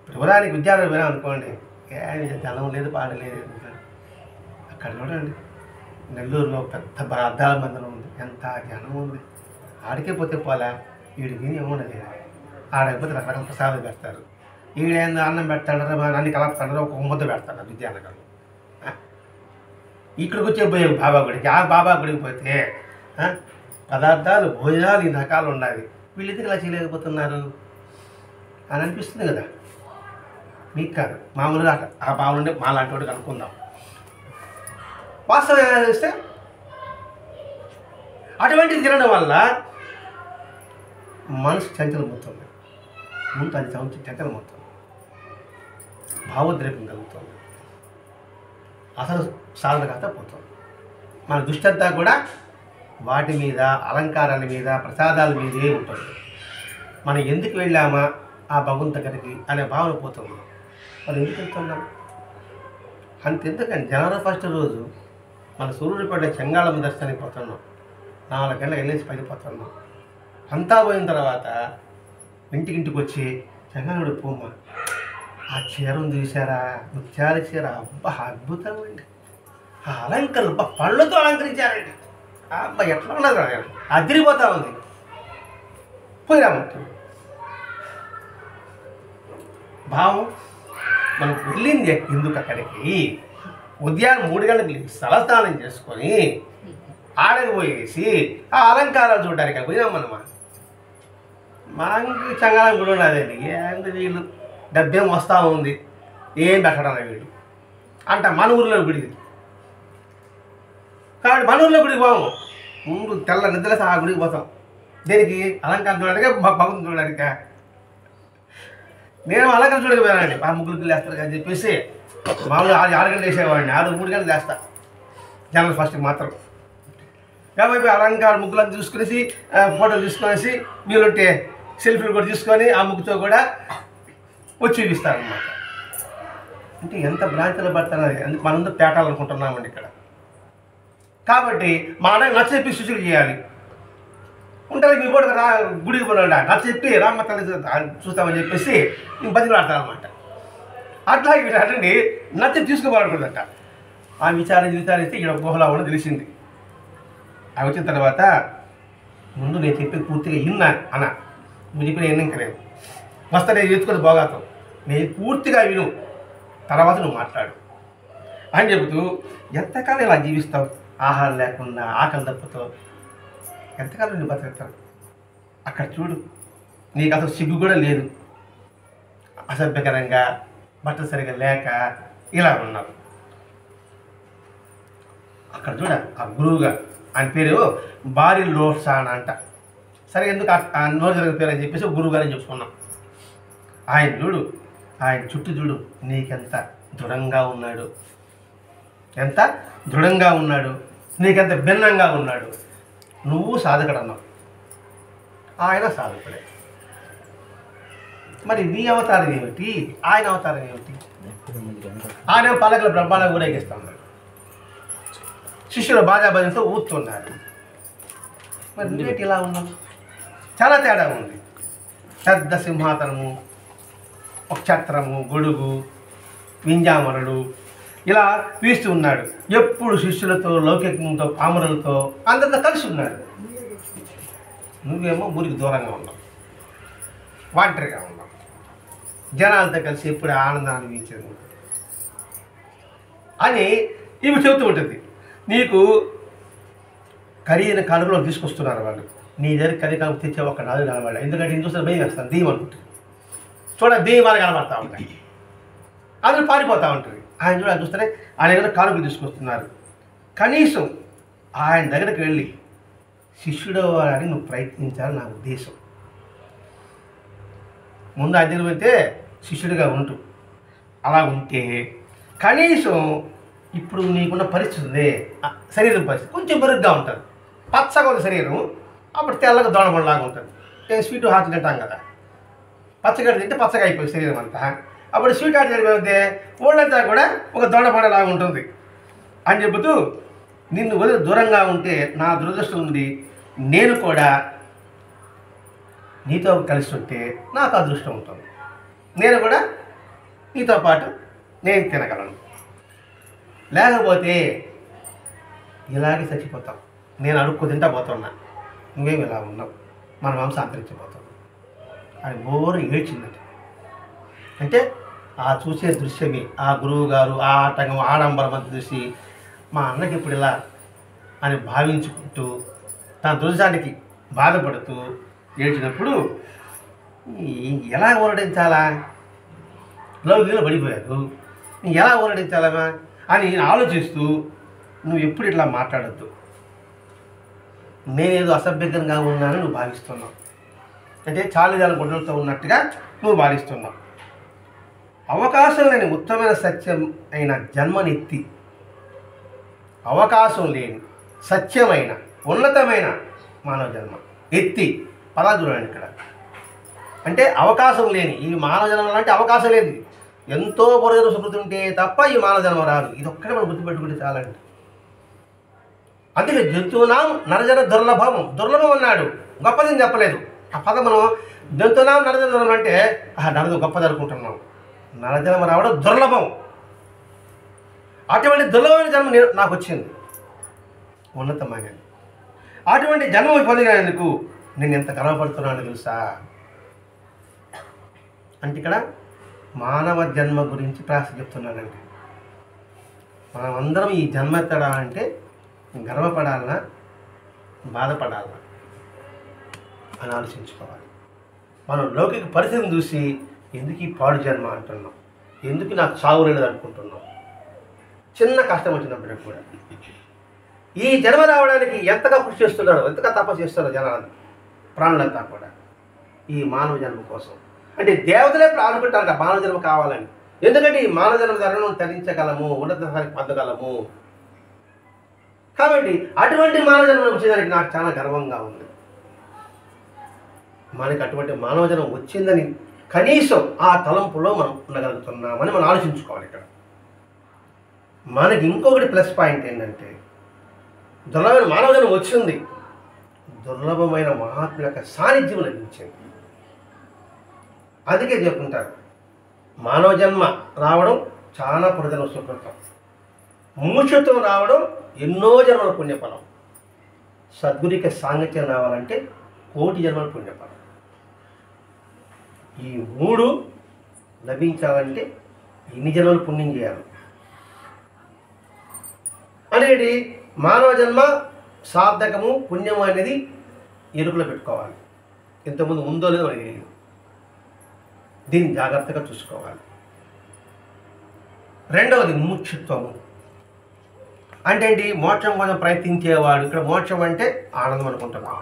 ఉదాహరణకి విద్యాలయం పోయినా అనుకోండి, జనం లేదు పాట లేదు. అక్కడ చూడండి నెల్లూరులో పెద్ద అద్దాల మందిరం ఉంది, ఎంత జనం ఉంది. ఆడికే పోతే పోలా, వీడికి ఏముండదు, ఆడకపోతే రకరకాల ప్రసాదం పెడతారు. ఈడేందో అన్నం పెడతాడు, అన్ని కలుపుతాడు, ఒక ముద్ద పెడతాడు విద్యానగర్లో. ఇక్కడికి వచ్చే పోయే బాబా గుడికి, ఆ బాబా గుడికి పోతే పదార్థాలు భోజనాలు ఈ రకాలు ఉండాలి, వీళ్ళు ఎందుకు ఇలా చేయలేకపోతున్నారు అని అనిపిస్తుంది కదా. మీకు కాదు, మామూలుగా ఆ బావులుండే మా లాంటి వాడికి అనుకుందాం. వాస్తవం ఏదైనా చేస్తే అటువంటిది తినడం వల్ల మనసు చంచలమవుతుంది, ముందు అది చంచలమవుతుంది, భావోద్రేకం కలుగుతుంది, అసలు సాధనకత పోతుంది. మన దృష్టి అంతా కూడా వాటి మీద, అలంకారాల మీద, ప్రసాదాల మీదే ఉంటుంది. మనం ఎందుకు వెళ్ళామా ఆ భగవంతు దగ్గరికి అనే భావన పోతుంది. మనం ఎందుకు వెళ్తున్నాం అంతెందుకని జనవరి 1 రోజు మన సూర్యుడిపడ్డ చెంగాళమ్మ దర్శనానికి పోతున్నాం, 4 గంటలకు వెళ్ళేసి పడిపోతున్నాం. అంతా పోయిన తర్వాత ఇంటికి వచ్చి చెంగాళుడు పోమ్మ, ఆ చీరను చూసారా, ముత్యాల చీర, అబ్బా అద్భుతం అండి, ఆ అలంకరణ పళ్ళతో అలంకరించారండి, అబ్బా ఎట్లా ఉన్నది, అదిరిపోతా ఉంది, పోయిరామంటారు. భావం మనం వెళ్ళింది ఎందుకు అక్కడికి, ఉదయాన్నే 3 గంటలకు తలస్నానం చేసుకొని ఆడకి పోయేసి ఆ అలంకారాలు చూడడానికి పోయినాం మనమా. మనకి చంగాళం కూడా ఉన్నదండి, ఏంది వీళ్ళు డబ్బేం వస్తూ ఉంది, ఏం పెట్టడం వీళ్ళు అంట. మన ఊరిలో గుడి కాబట్టి మన ఊరిలో గుడికి పోము, ముందు తెల్ల నిద్రలేసి ఆ గుడికి పోతాం. దేనికి? అలంకారం చూడడానికి, భగవంతుని చూడడానిక. నేను అలంకారం చూడడానికి పోయానండి, ఆ ముగ్గురు లేస్తారు అని చెప్పేసి మామూలుగా 6 గంటలు వేసేవాడిని, 3 గంటలు వేస్తా జనవరి 1కి మాత్రం. కాబట్టి అలంకారం ముగ్గులను చూసుకునేసి ఫోటోలు తీసుకునేసి మీరుంటే సెల్ఫీలు కూడా తీసుకొని ఆ ముగ్గుతో కూడా వచ్చి చూపిస్తారన్నమాట. అంటే ఎంత బ్రాంచ్లో పడుతున్నది, అందుకు మనందరూ పేటాలనుకుంటున్నామండి ఇక్కడ. కాబట్టి మా అన్నయ్య నచ్చ చెప్పి సూచన చేయాలి. ఉంటారు మీ కూడా గుడికి పోయినా నచ్చ చెప్పి రామ్మ తల్లి చూస్తామని చెప్పేసి ఇంక బతిలాడతారనమాట. అట్లా అటండి నచ్చ తీసుకోబడకూడదట. ఆ విచారిస్తే ఇక్కడ గుహలా కూడా తెలిసింది. అవి వచ్చిన తర్వాత ముందు నేను చెప్పి పూర్తిగా విన్నా అన్న, నువ్వు చెప్పిన ఎన్ని ఇంకా నేను వస్తా, నేను తెచ్చుకొని బాగాతావు, నేను పూర్తిగా విను, తర్వాత నువ్వు మాట్లాడు అని చెబుతూ ఎంతకాలం ఇలా జీవిస్తావు, ఆహారం లేకుండా ఆకలి దప్పుతో ఎంతకాలం నువ్వు బతుకుతావు. అక్కడ చూడు, నీకు అసలు సిగ్గు కూడా లేదు, అసభ్యకరంగా బట్టలు సరిగా లేక ఇలా ఉన్నావు. అక్కడ చూడ ఆ గురువుగా, ఆయన పేరు బారి లోసాన్ అంట. సరే ఎందుకు ఆ నోరు జరిగిన పేరు అని చెప్పేసి గురువు గారని చెప్పుకున్నాం. ఆయన చూడు, ఆయన చుట్టూ చూడు, నీకెంత దృఢంగా ఉన్నాడు, ఎంత దృఢంగా ఉన్నాడు, నీకెంత భిన్నంగా ఉన్నాడు. నువ్వు సాధకుడు అన్నావు, ఆయన సాధకుడే. మరి నీ అవతారం ఏమిటి, ఆయన అవతారం ఏమిటి? ఆయన పలకల బ్రహ్మాండంగా ఊరేగిస్తా ఉన్నాడు, శిష్యులు బాజాబాజంతో ఊరుతున్నారు. మరి నువ్వేంటి ఇలా ఉన్నావు? చాలా తేడా ఉంది. పెద్ద సింహాసనము, ఒక ఛత్రము, గొడుగు, వింజామరుడు ఇలా వీస్తూ ఉన్నాడు. ఎప్పుడు శిష్యులతో, లౌకికంతో, పామరులతో అందరితో కలిసి ఉన్నాడు. నువ్వేమో ఊరికి దూరంగా ఉన్నావు, ఒంటరిగా ఉన్నావు, జనాలతో కలిసి ఎప్పుడు ఆనందాన్ని అనిపించేది అని ఇవి చెబుతూ ఉంటుంది. నీకు ఖరీదైన కానుకలో తీసుకొస్తున్నారు వాళ్ళు, నీ దగ్గర ఖరీదు కానుక తెచ్చే ఒక నాలుగు కనబడాలి. ఎందుకంటే నేను చూస్తే భయం వేస్తాను, దెయ్యం అనుకుంటుంది. దెయ్యం వాళ్ళు కనబడతా ఉంటాయి, అందరూ పారిపోతూ ఉంటుంది. ఆయన చూడ చూస్తేనే ఆయన దగ్గర కానుకలు తీసుకొస్తున్నారు. కనీసం ఆయన దగ్గరికి వెళ్ళి శిష్యుడు అవ్వాలని నువ్వు ప్రయత్నించాలని నా ఉద్దేశం. ముందు ఆయన దగ్గర పోతే శిష్యుడిగా ఉంటూ అలా ఉంటే కనీసం ఇప్పుడు నీకున్న పరిస్థితి శరీరం పరిస్థితి కొంచెం మెరుగ్గా ఉంటుంది. పచ్చగా ఉంది శరీరం, అప్పుడు తెల్లగా దోణబండలాగా ఉంటుంది. నేను స్వీట్ హాట్ తింటాం కదా, పచ్చగడ్డ తింటే పచ్చగా అయిపోయింది శరీరం అంతా. అప్పుడు స్వీట్ హాట్ తింటే ఒళ్ళంతా కూడా ఒక దోణబండలాగా ఉంటుంది అని చెబుతూ, నిన్ను వదిలి దూరంగా ఉంటే నా దురదృష్టం ఉంది, నేను కూడా నీతో కలిసి ఉంటే నాకు అదృష్టం ఉంటుంది, నేను కూడా నీతో పాటు నేను తినగలను. లేకపోతే ఇలాగే చచ్చిపోతాం. నేను అడుక్కు తింటా పోతున్నా, నువ్వేమి ఇలా ఉన్నావు, మన వంశం అంతరించిపోతాం అని బోరు ఏడ్చిందట. అంటే ఆ చూసే దృశ్యమే ఆ గురువు గారు ఆ ఆటంకం ఆడంబరం అంతా చూసి మా అన్నకి ఇప్పుడు ఇలా అని భావించుకుంటూ తన దుర్జానికి బాధపడుతూ ఏడ్చినప్పుడు ఎలా ఊరడించాలా, లౌకికలో పడిపోయారు, ఎలా ఊరడించాలమా అని నేను ఆలోచిస్తూ, నువ్వు ఎప్పుడు ఇట్లా మాట్లాడద్దు, నేనేదో అసభ్యంగా ఉన్నానని నువ్వు భావిస్తున్నావు, అంటే చాలిదాల గుడ్డలతో ఉన్నట్టుగా నువ్వు భావిస్తున్నావు. అవకాశం లేని ఉత్తమైన సత్యం అయిన జన్మనెత్తి, అవకాశం లేని సత్యమైన ఉన్నతమైన మానవ జన్మ ఎత్తి పదాలు చూడండి ఇక్కడ. అంటే అవకాశం లేని ఈ మానవ జన్మ అంటే అవకాశం లేదు, ఎంతో పూర్వజన్మ సుకృతి ఉంటే తప్ప ఈ మానవ జన్మ రాదు. ఇది ఒక్కడే మనం గుర్తుపెట్టుకుంటే చాలండి. అందుకే జంతువునాం నరజన దుర్లభం, దుర్లభం అన్నాడు, గొప్పదని చెప్పలేదు. ఆ పదం మనం జంతువునాం నరజన దుర్లభం అంటే నరదు గొప్పది అనుకుంటున్నాం. నరజన్మ రావడం దుర్లభం. అటువంటి దుర్లభమైన జన్మ నాకు వచ్చింది, ఉన్నతమైనది. అటువంటి జన్మ పొందినందుకు నేను ఎంత గర్వపడుతున్నాను తెలుసా. అంటే ఇక్కడ మానవ జన్మ గురించి ప్రాస చెప్తున్నానండి. మనం అందరం ఈ జన్మ ఎత్తడాలంటే గర్వపడాలనా బాధపడాలనా అని ఆలోచించుకోవాలి. మనం లౌకిక పరిస్థితిని చూసి ఎందుకు ఈ పాడు జన్మ అంటున్నాం, ఎందుకు నాకు చావు లేదు అనుకుంటున్నాం. చిన్న కష్టం వచ్చినప్పటికి కూడా ఈ జన్మ రావడానికి ఎంతగా కృషి చేస్తున్నారో, ఎంతగా తపస్సు చేస్తున్నారో జనాలు, ప్రాణులంతా కూడా ఈ మానవ జన్మ కోసం. అంటే దేవతలే అనుకుంటారు మానవ జన్మ కావాలని. ఎందుకంటే ఈ మానవ జన్మ ధరను తరించగలము, ఉన్నత స్థాయికి పొందగలము. కాబట్టి అటువంటి మానవ జన్మ వచ్చేదానికి నాకు చాలా గర్వంగా ఉంది. మనకి అటువంటి మానవ జన్మ వచ్చిందని కనీసం ఆ తలంపులో మనం ఉండగలుగుతున్నామని మనం ఆలోచించుకోవాలి. ఇక్కడ మనకి ఇంకొకటి ప్లస్ పాయింట్ ఏంటంటే, దుర్లభమైన మానవ జన్మ వచ్చింది, దుర్లభమైన మహాత్ముల యొక్క సాన్నిధ్యం లభించింది. అందుకే చెప్పుకుంటారు మానవ జన్మ రావడం చాలా పురజన్మ సుకృతం, ముముక్షుత్వం రావడం ఎన్నో జన్మల పుణ్యఫలం, సద్గురికి సాంగత్యం రావాలంటే కోటి జన్మల పుణ్యఫలం. ఈ మూడు లభించాలంటే ఎన్ని జన్మలు పుణ్యం చేయాలి అనేది మానవ జన్మ సార్థకము పుణ్యము అనేది ఎరుకులో పెట్టుకోవాలి. ఇంతకుముందు ఉందో లేదో మనకి తెలియదు, దీన్ని జాగ్రత్తగా చూసుకోవాలి. రెండవది ముముక్షుత్వము అంటే ఏంటి, మోక్షం కోసం ప్రయత్నించేవాడు. ఇక్కడ మోక్షం అంటే ఆనందం అనుకుంటున్నాం,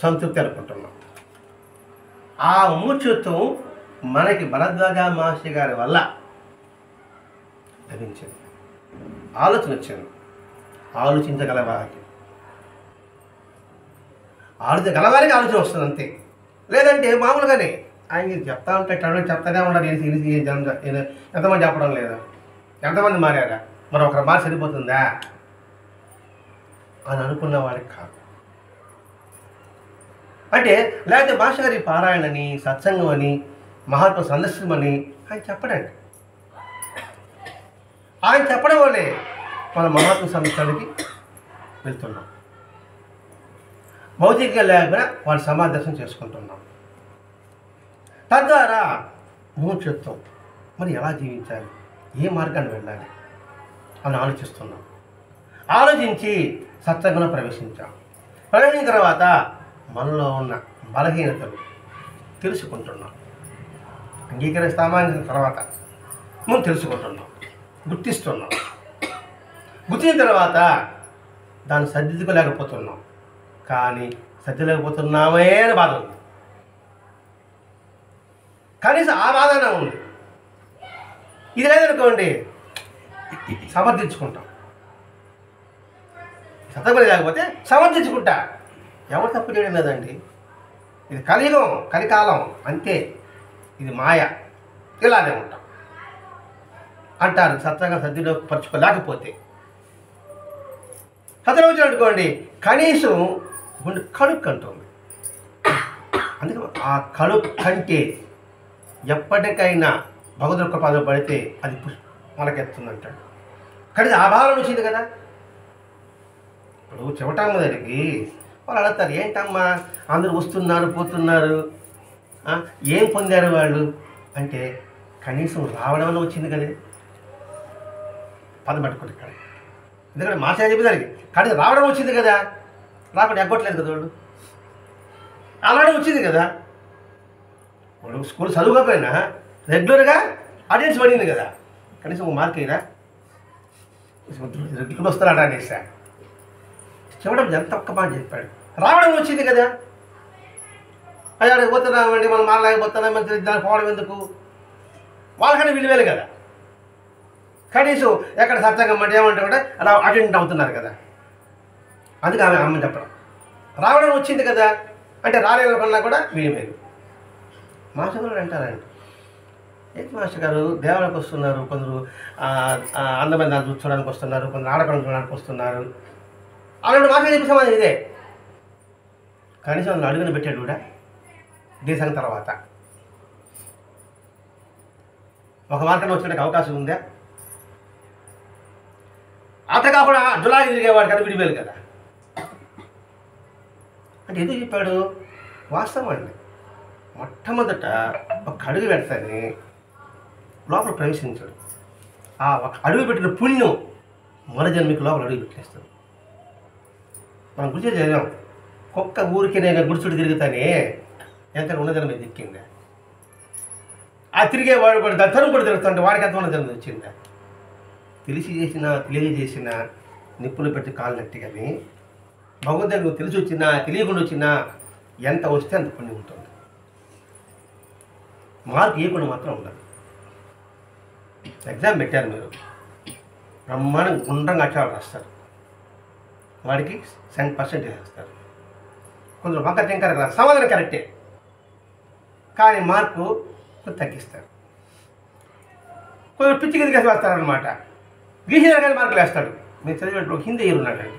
సంతృప్తి అనుకుంటున్నాం. ఆ ముముక్షుత్వం మనకి భరద్వాజ మహర్షి గారి వల్ల లభించింది. ఆలోచన వచ్చింది, ఆలోచించగలవారికి ఆలోచన వస్తుంది అంతే. లేదంటే మామూలుగానే ఆయన చెప్తా ఉంటే చెప్తానే ఉండాలి. ఎంతమంది చెప్పడం లేదా, ఎంతమంది మారారా, మరి ఒకరు మారి సరిపోతుందా అని అనుకున్న వారికి కాదు. అంటే లేకపోతే మాస్టర్ గారి పారాయణని, సత్సంగం అని, మహాత్మ సందర్శనమని ఆయన చెప్పడండి. ఆయన చెప్పడం వల్లే మన మహాత్మ సందర్శనానికి వెళ్తున్నాం. భౌతికంగా లేకపోయినా వాళ్ళ సమాధి దర్శనం చేసుకుంటున్నాం. తద్వారా ముముక్షుత్వం మరి ఎలా జీవించాలి, ఏ మార్గాన్ని వెళ్ళాలి అని ఆలోచిస్తున్నాం. ఆలోచించి సత్సంగంలో ప్రవేశించాం. ప్రవేశించిన తర్వాత మనలో ఉన్న బలహీనతలు తెలుసుకుంటున్నాం. అంగీకరిస్తామని తర్వాత మనం తెలుసుకుంటున్నాం, గుర్తిస్తున్నాం. గుర్తించిన తర్వాత దాన్ని సర్దిద్దుకోలేకపోతున్నాం. కానీ సర్దిలేకపోతున్నామే అని బాధ ఉంది. కనీసం ఆ బాధనే ఉంది. ఇది లేదనుకోండి సమర్థించుకుంటాం. సతమని లేకపోతే సమర్థించుకుంటా. ఎవరు తప్పు చేయడం లేదండి. ఇది కలియుగం, కలికాలం అంతే. ఇది మాయ. ఇలానే ఉంటాం అంటారు. సత్యంగా సద్వినియోగపరచుకోలేకపోతే సత్యం అనుకోండి కనీసం గుండె కడుపు కంటుంది. అందుకే ఆ కడుపు కంటే ఎప్పటికైనా భగవద్ కృపలో పడితే అది మనకెత్తుందంటాడు. కానీ ఆ భావన వచ్చింది కదా. ఇప్పుడు చెవటమ్మ దగ్గరికి వాళ్ళు అడుగుతారు, ఏంటమ్మా అందరూ వస్తున్నారు పోతున్నారు, ఏం పొందారు వాళ్ళు అంటే, కనీసం రావడం వల్ల వచ్చింది కదా. పదం పట్టుకోండి ఇక్కడ. ఎందుకంటే మాసే చెప్పేదానికి కానీ రావడం వచ్చింది కదా, రాకుండా ఎగ్గొట్టలేదు కదా వాళ్ళు. అలానే వచ్చింది కదా. వాళ్ళు స్కూల్ చదువుకోకపోయినా రెగ్యులర్గా అటెండెన్స్ పడింది కదా, కనీసం ఒక మార్క్ అయ్యారా, రెగ్యులర్ వస్తారట అనేసా. చెప్పడం ఎంత ఒక్క మాట చెప్పాడు. రావడం వచ్చింది కదా, అది అక్కడికి పోతున్నామండి మనం మాట్లాడిపోతున్నాం, మంచి దానికి పోవడం ఎందుకు, వాళ్ళకన్నా విలువేలు కదా. కనీసం ఎక్కడ సత్సంగం అంటే ఏమంటే కూడా అలా అటెండ్ అవుతున్నారు కదా. అందుకే ఆమె అమ్మని చెప్పడం. రావడం వచ్చింది కదా అంటే రాలేదనుకున్నా కూడా విలువేలు. మాస్టర్ గారు అంటారండి, ఏంటి మాస్టర్ గారు దేవాలయానికి వస్తున్నారు, కొందరు అందమైన దాన్ని చూసుకోవడానికి వస్తున్నారు, కొందరు ఆడపడం చూడడానికి వస్తున్నారు అలాంటి మాస్టర్ చెప్పే సమాధానం ఇదే. కనీసం నన్ను అడుగుని పెట్టాడు కూడా దేశం తర్వాత. ఒక మార్గంలో వచ్చేటకు అవకాశం ఉందా? అతగా కూడా జులాగి తిరిగేవాడు కదా విడివేలు కదా. అంటే ఎందుకు చెప్పాడు? వాస్తవం అండి. మొట్టమొదట ఒక అడుగు పెడతాని లోపల ప్రవేశించాడు. ఆ ఒక అడుగు పెట్టిన పుణ్యం మర జన్మకి లోపల అడుగు పెట్టేస్తాడు. మనం గుర్తు చదివాం, కుక్క ఊరికి నేను గుడిచుడు తిరుగుతానే ఎంత ఉన్న జన్మ దిక్కిందా. ఆ తిరిగేవాడు కూడా తను కూడా తిరుగుతుంటే వాడికి ఎంత ఉన్న జన్మ వచ్చిందా. తెలిసి చేసినా తెలియజేసినా నిప్పులు పెట్టి కాలు నట్టి కానీ భగవంతుడు నువ్వు తెలిసి వచ్చినా తెలియకుండా వచ్చినా ఎంత వస్తే అంత పుణ్యం ఉంటుంది. మార్కు ఇవ్వకుండా మాత్రం ఉండదు. ఎగ్జామ్ పెట్టారు మీరు, బ్రహ్మాండం గుండ్రంగా అక్షరాలు రాస్తారు, వాడికి 100% వేస్తారు. కొందరు వంక టెంకర్ రాస్తారు, సమాధానం కరెక్టే కానీ మార్కు తగ్గిస్తారు. కొందరు పిచ్చి కిందకి వేస్తారనమాట, గీసిన కానీ మార్కులు వేస్తాడు. మీరు చదివేటప్పుడు హిందీ ఉన్నాడండి,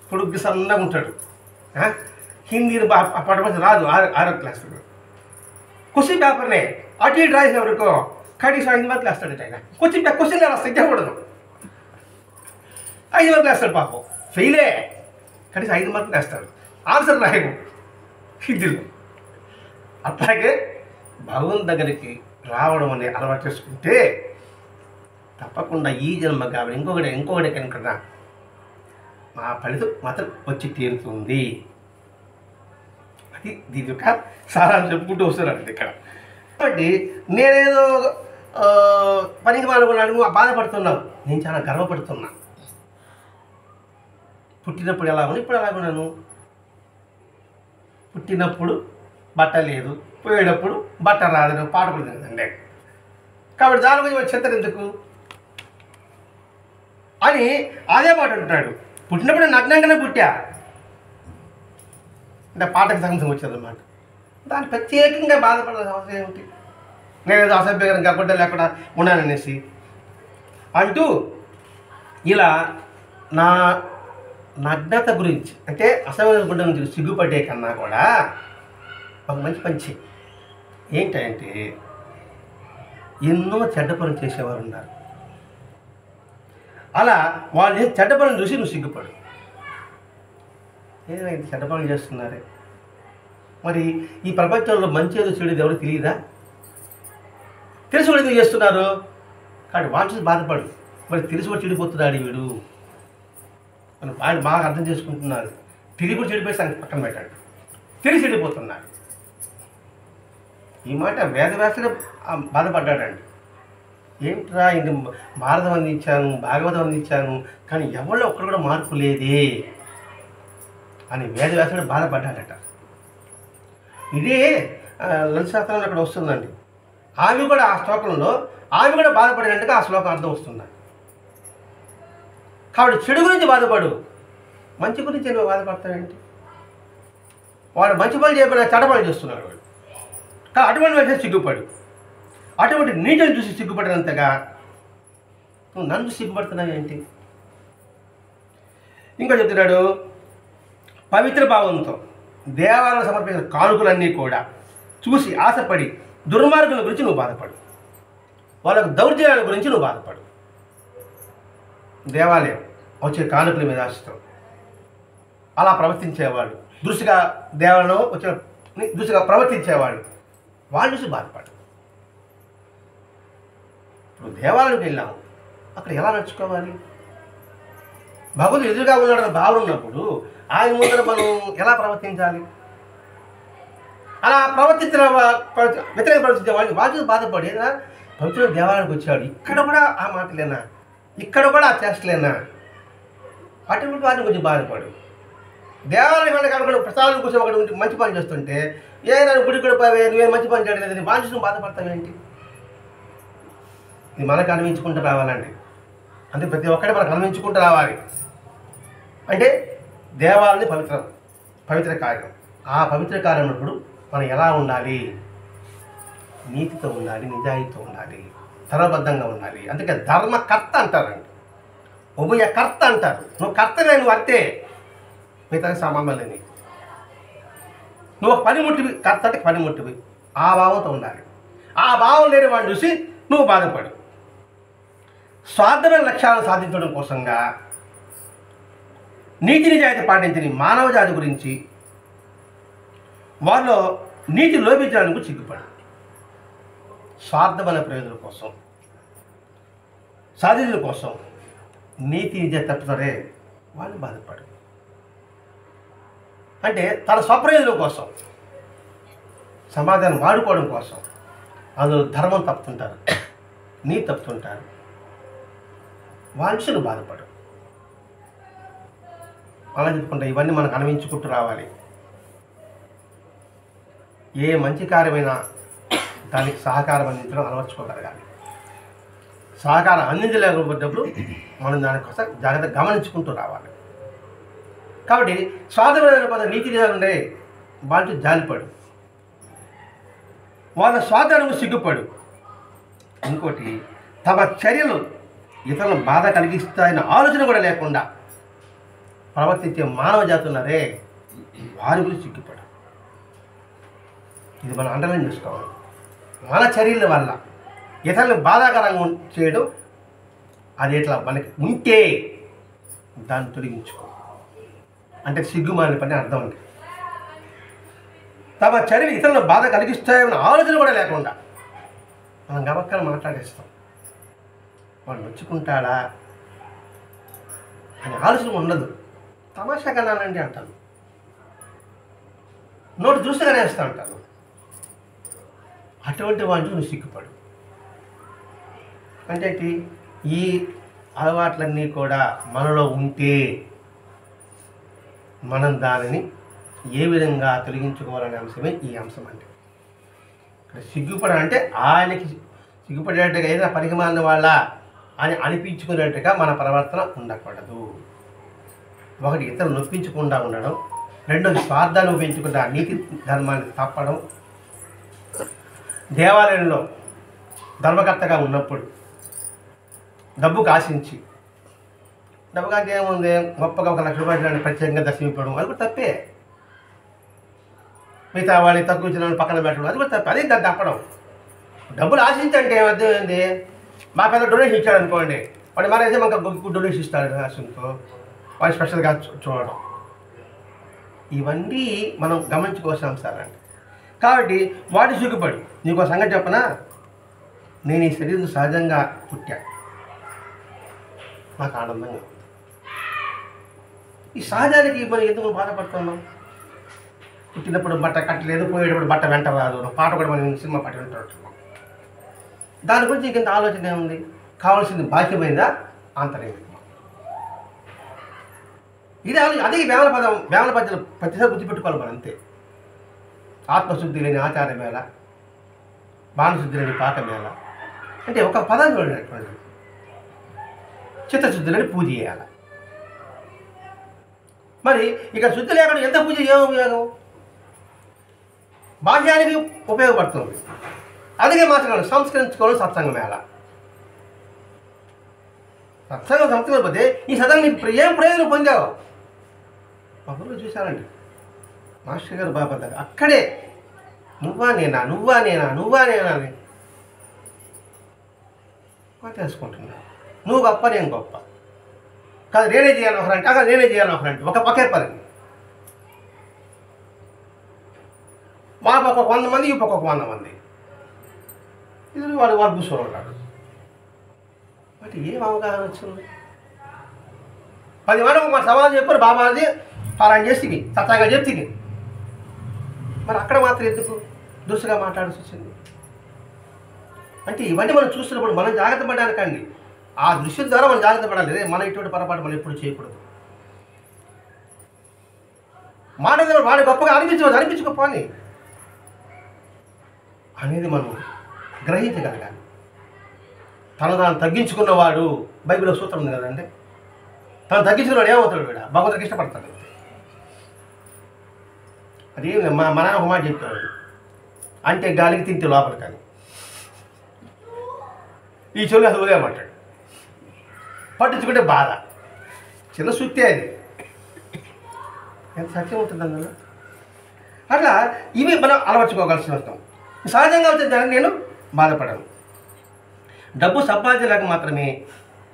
పొడుగ్గు సన్నగా ఉంటాడు, హిందీని పడవలసి రాదు, 6వ క్లాస్. క్వశ్చన్ పేపర్నే అటు ఇటు రాసిన వరకు కనీసం 5 మార్కులు వేస్తాడు. ఆయన క్వశ్చన్ రాస్తే ఇవ్వకూడదు, 5 మార్కులు వేస్తాడు. పాపం ఫెయిలే, కనీసం 5 మార్కులు వేస్తాడు. ఆన్సర్ రాయము హిందీలో. అట్లాగే భగవంతు దగ్గరికి రావడం అనే అలవాటు చేసుకుంటే తప్పకుండా ఈ జన్మ కాబట్టి ఇంకొకటి కనుక మా ఫలితం మాత్రం వచ్చి తీరుతుంది. అది దీని యొక్క సారాన్ని చెప్పుకుంటూ వస్తున్నాను ఇక్కడ. కాబట్టి నేనేదో పనికి మానుకున్నాను బాధపడుతున్నాను, నేను చాలా గర్వపడుతున్నా. పుట్టినప్పుడు ఎలా ఉన్నా ఇప్పుడు ఎలాగున్నాను. పుట్టినప్పుడు బట్ట లేదు, పోయేటప్పుడు బట్ట రాదు, పాట కూడా తినదండి. కాబట్టి దాని గురించి చింతన ఎందుకు అని అదే మాట అంటున్నాడు. పుట్టినప్పుడు నగ్నంగానే పుట్టా అంటే పాటకు సంగతి వచ్చేదన్నమాట. దాన్ని ప్రత్యేకంగా బాధపడాల్సిన అవసరం ఏమిటి? నేను ఏదో అసభ్యంగా గడ్డ లేకుండా ఉన్నాననేసి అంటూ ఇలా నా నగ్నత గురించి అంటే అసభ్య గుండె నుంచి సిగ్గుపడే కన్నా కూడా ఒక మంచి ఏంటంటే ఎన్నో చెడ్డ పనులు చేసేవారు ఉన్నారు. అలా వాళ్ళు చెడ్డ పనులు చూసి నువ్వు సిగ్గుపడు. ఏదైనా చెడ్డ పనులు చేస్తున్నారే, మరి ఈ ప్రపంచంలో మంచి ఏదో చెడు ఎవరు తెలియదా? తెలిసి కూడా ఎందుకు చేస్తున్నారు కానీ వాళ్ళు చూసి బాధపడు. మరి తెలిసి కూడా చెడిపోతున్నాడు వీడు మనం ఆయన బాగా అర్థం చేసుకుంటున్నారు. తెలివి కూడా చెడిపోయి సంగతి పక్కన పెట్టాడు, తెలిసి చెడిపోతున్నాడు. ఈ మాట వేదవ్యాసుడే బాధపడ్డాడండి. ఏమిట్రా ఇది భారతం అందించాను, భాగవతం అందించాను, కానీ ఎవరిలో ఒక్కరు కూడా మార్పు లేదే అని వేదవ్యాసుడు బాధపడ్డాడట. ఇదే లలిత శాస్త్రంలో అక్కడ వస్తుందండి. ఆమె కూడా ఆ శ్లోకంలో ఆమె కూడా బాధపడినట్టుగా ఆ శ్లోకం అర్థం వస్తుంది. కాబట్టి చెడు గురించి బాధపడు, మంచి గురించి నువ్వు బాధపడతావేంటి? వాడు మంచి పని చేయకుండా చెడ్డ పని చేస్తున్నాడు వాడు. కానీ అటువంటి వెంటనే సిగ్గుపడు. అటువంటి నీటిని చూసి సిగ్గుపడినంతగా నువ్వు నన్ను సిగ్గుపడుతున్నావేంటి? ఇంకా చెప్తున్నాడు, పవిత్ర భావంతో దేవాలయం సమర్పించిన కానుకలన్నీ కూడా చూసి ఆశపడి దుర్మార్గుల గురించి నువ్వు బాధపడు, వాళ్ళకు దౌర్జన్యాల గురించి నువ్వు బాధపడు. దేవాలయం వచ్చే కానుకల మీద ఆశతో అలా ప్రవర్తించేవాళ్ళు, దృష్టిగా దేవాలయం వచ్చిన దృష్టిగా ప్రవర్తించేవాళ్ళు, వాళ్ళ చూసి బాధపడు. ఇప్పుడు దేవాలయానికి వెళ్ళాము, అక్కడ ఎలా నడుచుకోవాలి? భగవంతుడు ఎదురుగా ఉన్నాడన్న భావన ఉన్నప్పుడు ఆయన ముందర మనం ఎలా ప్రవర్తించాలి? అలా వ్యతిరేక ప్రవర్తించే వాళ్ళు బాధపడి పవిత్ర దేవాలయానికి వచ్చాడు, ఇక్కడ కూడా ఆ మాటలేనా, ఇక్కడ కూడా ఆ చేష్టలేనా, అటువంటి వారిని కొంచెం బాధపడు. దేవాలయం వల్ల కాకుండా ప్రసాదం కోసం ఒకటి మంచి పని చేస్తుంటే నన్ను గుడి కూడా పోవే, నువ్వేం మంచి పని చేయలేదని వాళ్ళ చూసి బాధపడతావేంటి? ఇది మనకు అనిపించుకుంటూ రావాలండి. అంటే ప్రతి ఒక్కటి మనకు అనిపించుకుంటూ రావాలి. అంటే దేవాలయం పవిత్ర కార్యం. ఆ పవిత్ర కార్యం ఉన్నప్పుడు మనం ఎలా ఉండాలి? నీతితో ఉండాలి, నిజాయితీతో ఉండాలి, ధర్మబద్ధంగా ఉండాలి. అందుకే ధర్మకర్త అంటారండి, ఉభయకర్త అంటారు. నువ్వు కర్తవే, నువ్వు అంతే, మిగతా సంబంధం లేని. నువ్వు పనిముట్టివి, కర్త అంటే పనిముట్టివి. ఆ భావంతో ఉండాలి. ఆ భావం లేని వాడిని చూసి నువ్వు బాధపడు. స్వార్థమైన లక్ష్యాలను సాధించడం కోసంగా నీతి నిజాయితీ పాటించని మానవ జాతి గురించి, వాళ్ళలో నీతి లోపించడానికి సిగ్గుపడు. స్వార్థమైన ప్రయోజనం కోసం, సాధించడం కోసం నీతి నిజాయితీ తప్పుతారే, వాళ్ళు బాధపడు. అంటే తన స్వప్రయోజనం కోసం, సమాజాన్ని వాడుకోవడం కోసం అందులో ధర్మం తప్పుతుంటారు, నీతి తప్పుతుంటారు, వాళ్ళను బాధపడు. అలా చెప్పుకుంటా ఇవన్నీ మనకు అనిపించుకుంటూ రావాలి. ఏ మంచి కార్యమైనా దానికి సహకారం అందించడం అలవర్చుకోగలగాలి. సహకారం అందించలేకపోయినప్పుడు మనం దానికోసం జాగ్రత్త గమనించుకుంటూ రావాలి. కాబట్టి స్వార్థమైన కొంత నీతి నిజాలు ఉండే వాళ్ళతో జాలిపడు, వాళ్ళ స్వార్థానికి సిగ్గుపడు. ఇంకోటి, తమ చర్యలు ఇతరులను బాధ కలిగిస్తాయన్న ఆలోచన కూడా లేకుండా ప్రవర్తించే మానవ జాతి ఉన్నారే, వారి గురించి సిగ్గుపడు. ఇది మనం అండర్లైన్ చేసుకోవాలి. మన చర్యల వల్ల ఇతరులను బాధాకరంగా చేయడం, అది ఇట్లా మనకి ఉంటే దాన్ని తొలగించుకో. అంటే సిగ్గుమాని పని అర్థం అండి. తమ చర్యలు ఇతరులను బాధ కలిగిస్తాయన్న ఆలోచన కూడా లేకుండా మనం గబక్కన మాట్లాడేస్తాం. వాడు నొచ్చుకుంటాడా అని ఆలోచన ఉండదు. తమాషాగా నానండి అంటాను, నోటు దృష్టిగానే వేస్తా అంటాను. అటువంటి వాడిని నువ్వు సిగ్గుపడు. అంటే ఈ అలవాట్లన్నీ కూడా మనలో ఉంటే మనం దానిని ఏ విధంగా తొలగించుకోవాలనే అంశమే ఈ అంశం. అంటే ఇక్కడ సిగ్గుపడాలంటే ఆయనకి సిగ్గుపడేట్టుగా ఏదైనా పరిగమాన వాళ్ళ అని అనిపించుకునేట్టుగా మన ప్రవర్తన ఉండకూడదు. ఒకటి, ఇతరులు నొప్పించకుండా ఉండడం. రెండోది, స్వార్థాన్ని ఉపయోగించకుండా నీతి ధర్మాన్ని తప్పడం. దేవాలయంలో ధర్మకర్తగా ఉన్నప్పుడు డబ్బుకు ఆశించి, డబ్బు కంటే ఏముంది, గొప్పగా 1 లక్ష రూపాయలు ప్రత్యేకంగా దర్శనం ఇవ్వడం, అది కూడా తప్పే. మిగతా వాళ్ళని తక్కువ ఇచ్చిన పక్కన పెట్టడం, అది కూడా తప్పే. అదే దాన్ని తప్పడం. డబ్బులు ఆశించంటే ఏమర్థమైంది, మా పెద్ద డొనేషన్ ఇచ్చాడు అనుకోండి, వాడు మరైతే మనకు డొనేషన్ ఇస్తాడు ఆశంతో, వాడు స్పెషల్గా చూడడం. ఇవన్నీ మనం గమనించుకోవాల్సిన అంశాలండి. కాబట్టి వాటి సిగ్గుపడి, నీకు ఒక సంగతి చెప్పనా, నేను ఈ శరీరం సహజంగా పుట్టా, నాకు ఆనందంగా ఉంది. ఈ సహజానికి మనం ఎందుకు బాధపడుతున్నాం? పుట్టినప్పుడు బట్ట కట్టలేదు, పోయేటప్పుడు బట్ట వెంట రాదు, పాట కూడా మనం సినిమా పాట వింటున్నాం. దాని గురించి ఇంత ఆలోచన ఏముంది? కావాల్సింది బాహ్యమైందా, ఆంతర్యమైందా? ఇది అదే వేమన పద్యాలు ప్రతిసారి గుర్తుపెట్టుకోవాలి మనం, అంతే. ఆత్మశుద్ధి లేని ఆచార మేళ, బాణశుద్ధి లేని పాక మేళ, అంటే ఒక పదం చూడనటువంటి చిత్తశుద్ధులని పూజ చేయాలి. మరి ఇక శుద్ధి లేకుండా ఎంత పూజ ఏం ఉపయోగం? బాహ్యానికి ఉపయోగపడుతుంది, అందుకే మాత్రం సంస్కరించుకోవడం సత్సంగం వేళ. సత్సంగం పోతే ఈ సత్సంగం నీకు ఏం ప్రయోజనం పొందావు? మా ఊళ్ళో చూశారండి మాస్టర్ గారు బాబా దగ్గర అక్కడే నువ్వా నేనా అని తెలుసుకుంటున్నా. నువ్వు గొప్ప నేను గొప్ప కాదు, నేనే చేయాలి ఒకరంటే, అక్కడ నేనే చేయాలి ఒకరంటే ఒక పక్కే పని. మా పక్క 100 మంది, ఈ పక్క 100 మంది, ఇది వాళ్ళు కూర్చొని ఉన్నాడు. అంటే ఏం అవగాహన వచ్చింది? 10 మంది మా సమాజం చెప్పారు బాబాది ఫలాన్ని చేసి సత్సంగా చెప్తే, మరి అక్కడ మాత్రం ఎందుకు దురుసుగా మాట్లాడాల్సి వచ్చింది? అంటే ఇవన్నీ మనం చూస్తున్నప్పుడు మనం జాగ్రత్త పడడానికండి. ఆ దృశ్యం ద్వారా మనం జాగ్రత్త పడాలి. మనం ఇటువంటి పొరపాటు మనం ఎప్పుడు చేయకూడదు. మాట వాడి గొప్పగా అనిపించుకోపోని అనేది మనం గ్రహించగలగాలి. తను తాను తగ్గించుకున్నవాడు, బైబిల్లో సూత్రం ఉంది కదండి, తను తగ్గించుకున్నాడు ఏమవుతాడు? వీడ భగవంతుడికి ఇష్టపడతాడు. అది మా నాన్న ఒక మాట చెప్తాడు, అంటే గాలికి తింటే లోపల కానీ ఈ చెవులు అది ఉదయమంటాడు. పట్టించుకుంటే బాధ. చిన్న సూక్తి అది, ఎంత సత్యం ఉంటుంది అందులో. అట్లా ఇవి మనం అలవర్చుకోగలసిన వస్తాం. సహజంగా వచ్చే దానికి నేను బాధపడను. డబ్బు సంపాదించలేక మాత్రమే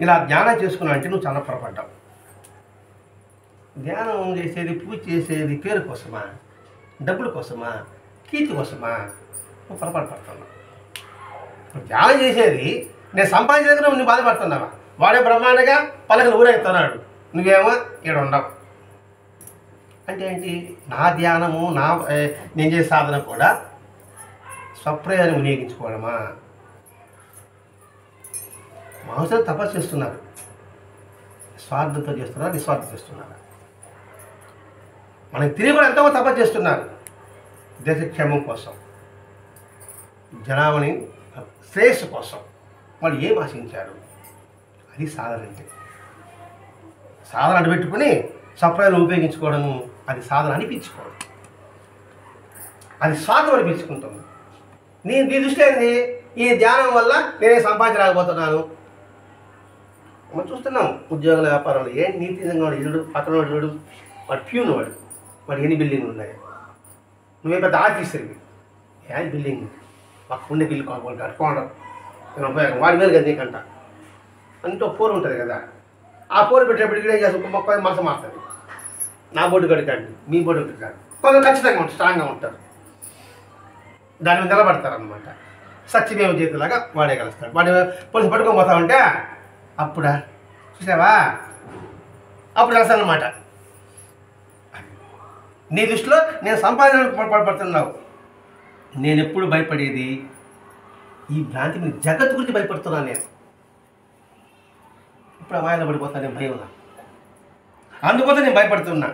ఇలా ధ్యానం చేసుకున్నావు అంటే నువ్వు చాలా పొరపడ్డావు. ధ్యానం చేసేది, పూజ చేసేది పేరు కోసమా, డబ్బుల కోసమా, కీర్తి కోసమా? నువ్వు పొరపాటు పడుతున్నావు. ధ్యానం చేసేది నేను సంపాదించలేక నువ్వు బాధపడుతున్నావా? వాడే బ్రహ్మాండంగా పలకలు ఊరేగుతున్నాడు, నువ్వేమో ఇక్కడ ఉండవు. అంటే ఏంటి? నా ధ్యానము, నేను చేసే సాధన కూడా స్వప్రయోజనం వినియోగించుకోవడమా? మనుషులు తపస్సు చేస్తున్నారు, స్వార్థంతో చేస్తున్నారా, నిస్వార్థం చేస్తున్నారా? మనకి తిరిగి కూడా ఎంతో తపస్సు చేస్తున్నారు దేశక్షేమం కోసం, జనాభాని శ్రేయస్సు కోసం. వాళ్ళు ఏం ఆశించారు? అది సాధన. అంటే సాధన అడ్డుపెట్టుకుని సప్రయోజనం ఉపయోగించుకోవడము అది సాధన అనిపించుకోవడం, అది స్వార్థం అనిపించుకుంటుంది. నీ దృష్టి ఏంది? ఈ ధ్యానం వల్ల నేనే సంపాదించలేకపోతున్నాను. మనం చూస్తున్నాం ఉద్యోగుల వ్యాపారంలో ఏం నీతిగా ఇల్లు పక్కన వాడు ప్యూన్ వాడు ఎన్ని బిల్డింగ్లు ఉన్నాయి? నువ్వే పెద్ద ఆఫీసర్వి, ఏ బిల్డింగ్ పక్క ఉండే బిల్లు కట్టుకోవడం ఉపయోగం వాడి మీద కదా నీకంట. అంటూ పోరు ఉంటుంది కదా, ఆ పోరు పెట్టేప్పటికి ఏం చేస్తాం? మొక్క మనసు మారుతుంది. నా బోర్డు కడికాడు, మీ బోర్డు కడికాడు, కొంచెం ఖచ్చితంగా ఉంటారు, స్ట్రాంగ్గా ఉంటారు, దాని మీద నిలబడతారు అనమాట. సత్యమేవ చేతిలాగా వాడే కలుస్తాడు. వాడి పోలీసు పట్టుకొని పోతా ఉంటే అప్పుడా చూసావా, అప్పుడు కలిసాను అనమాట. నీ దృష్టిలో నేను సంపాదనకు పడుతున్నావు. నేను ఎప్పుడు భయపడేది ఈ భ్రాంతి మీద, జగత్తు గురించి భయపడుతున్నాను నేను. ఇప్పుడు అమాయలో పడిపోతాను నేను, భయం. అందుకోసం నేను భయపడుతున్నా.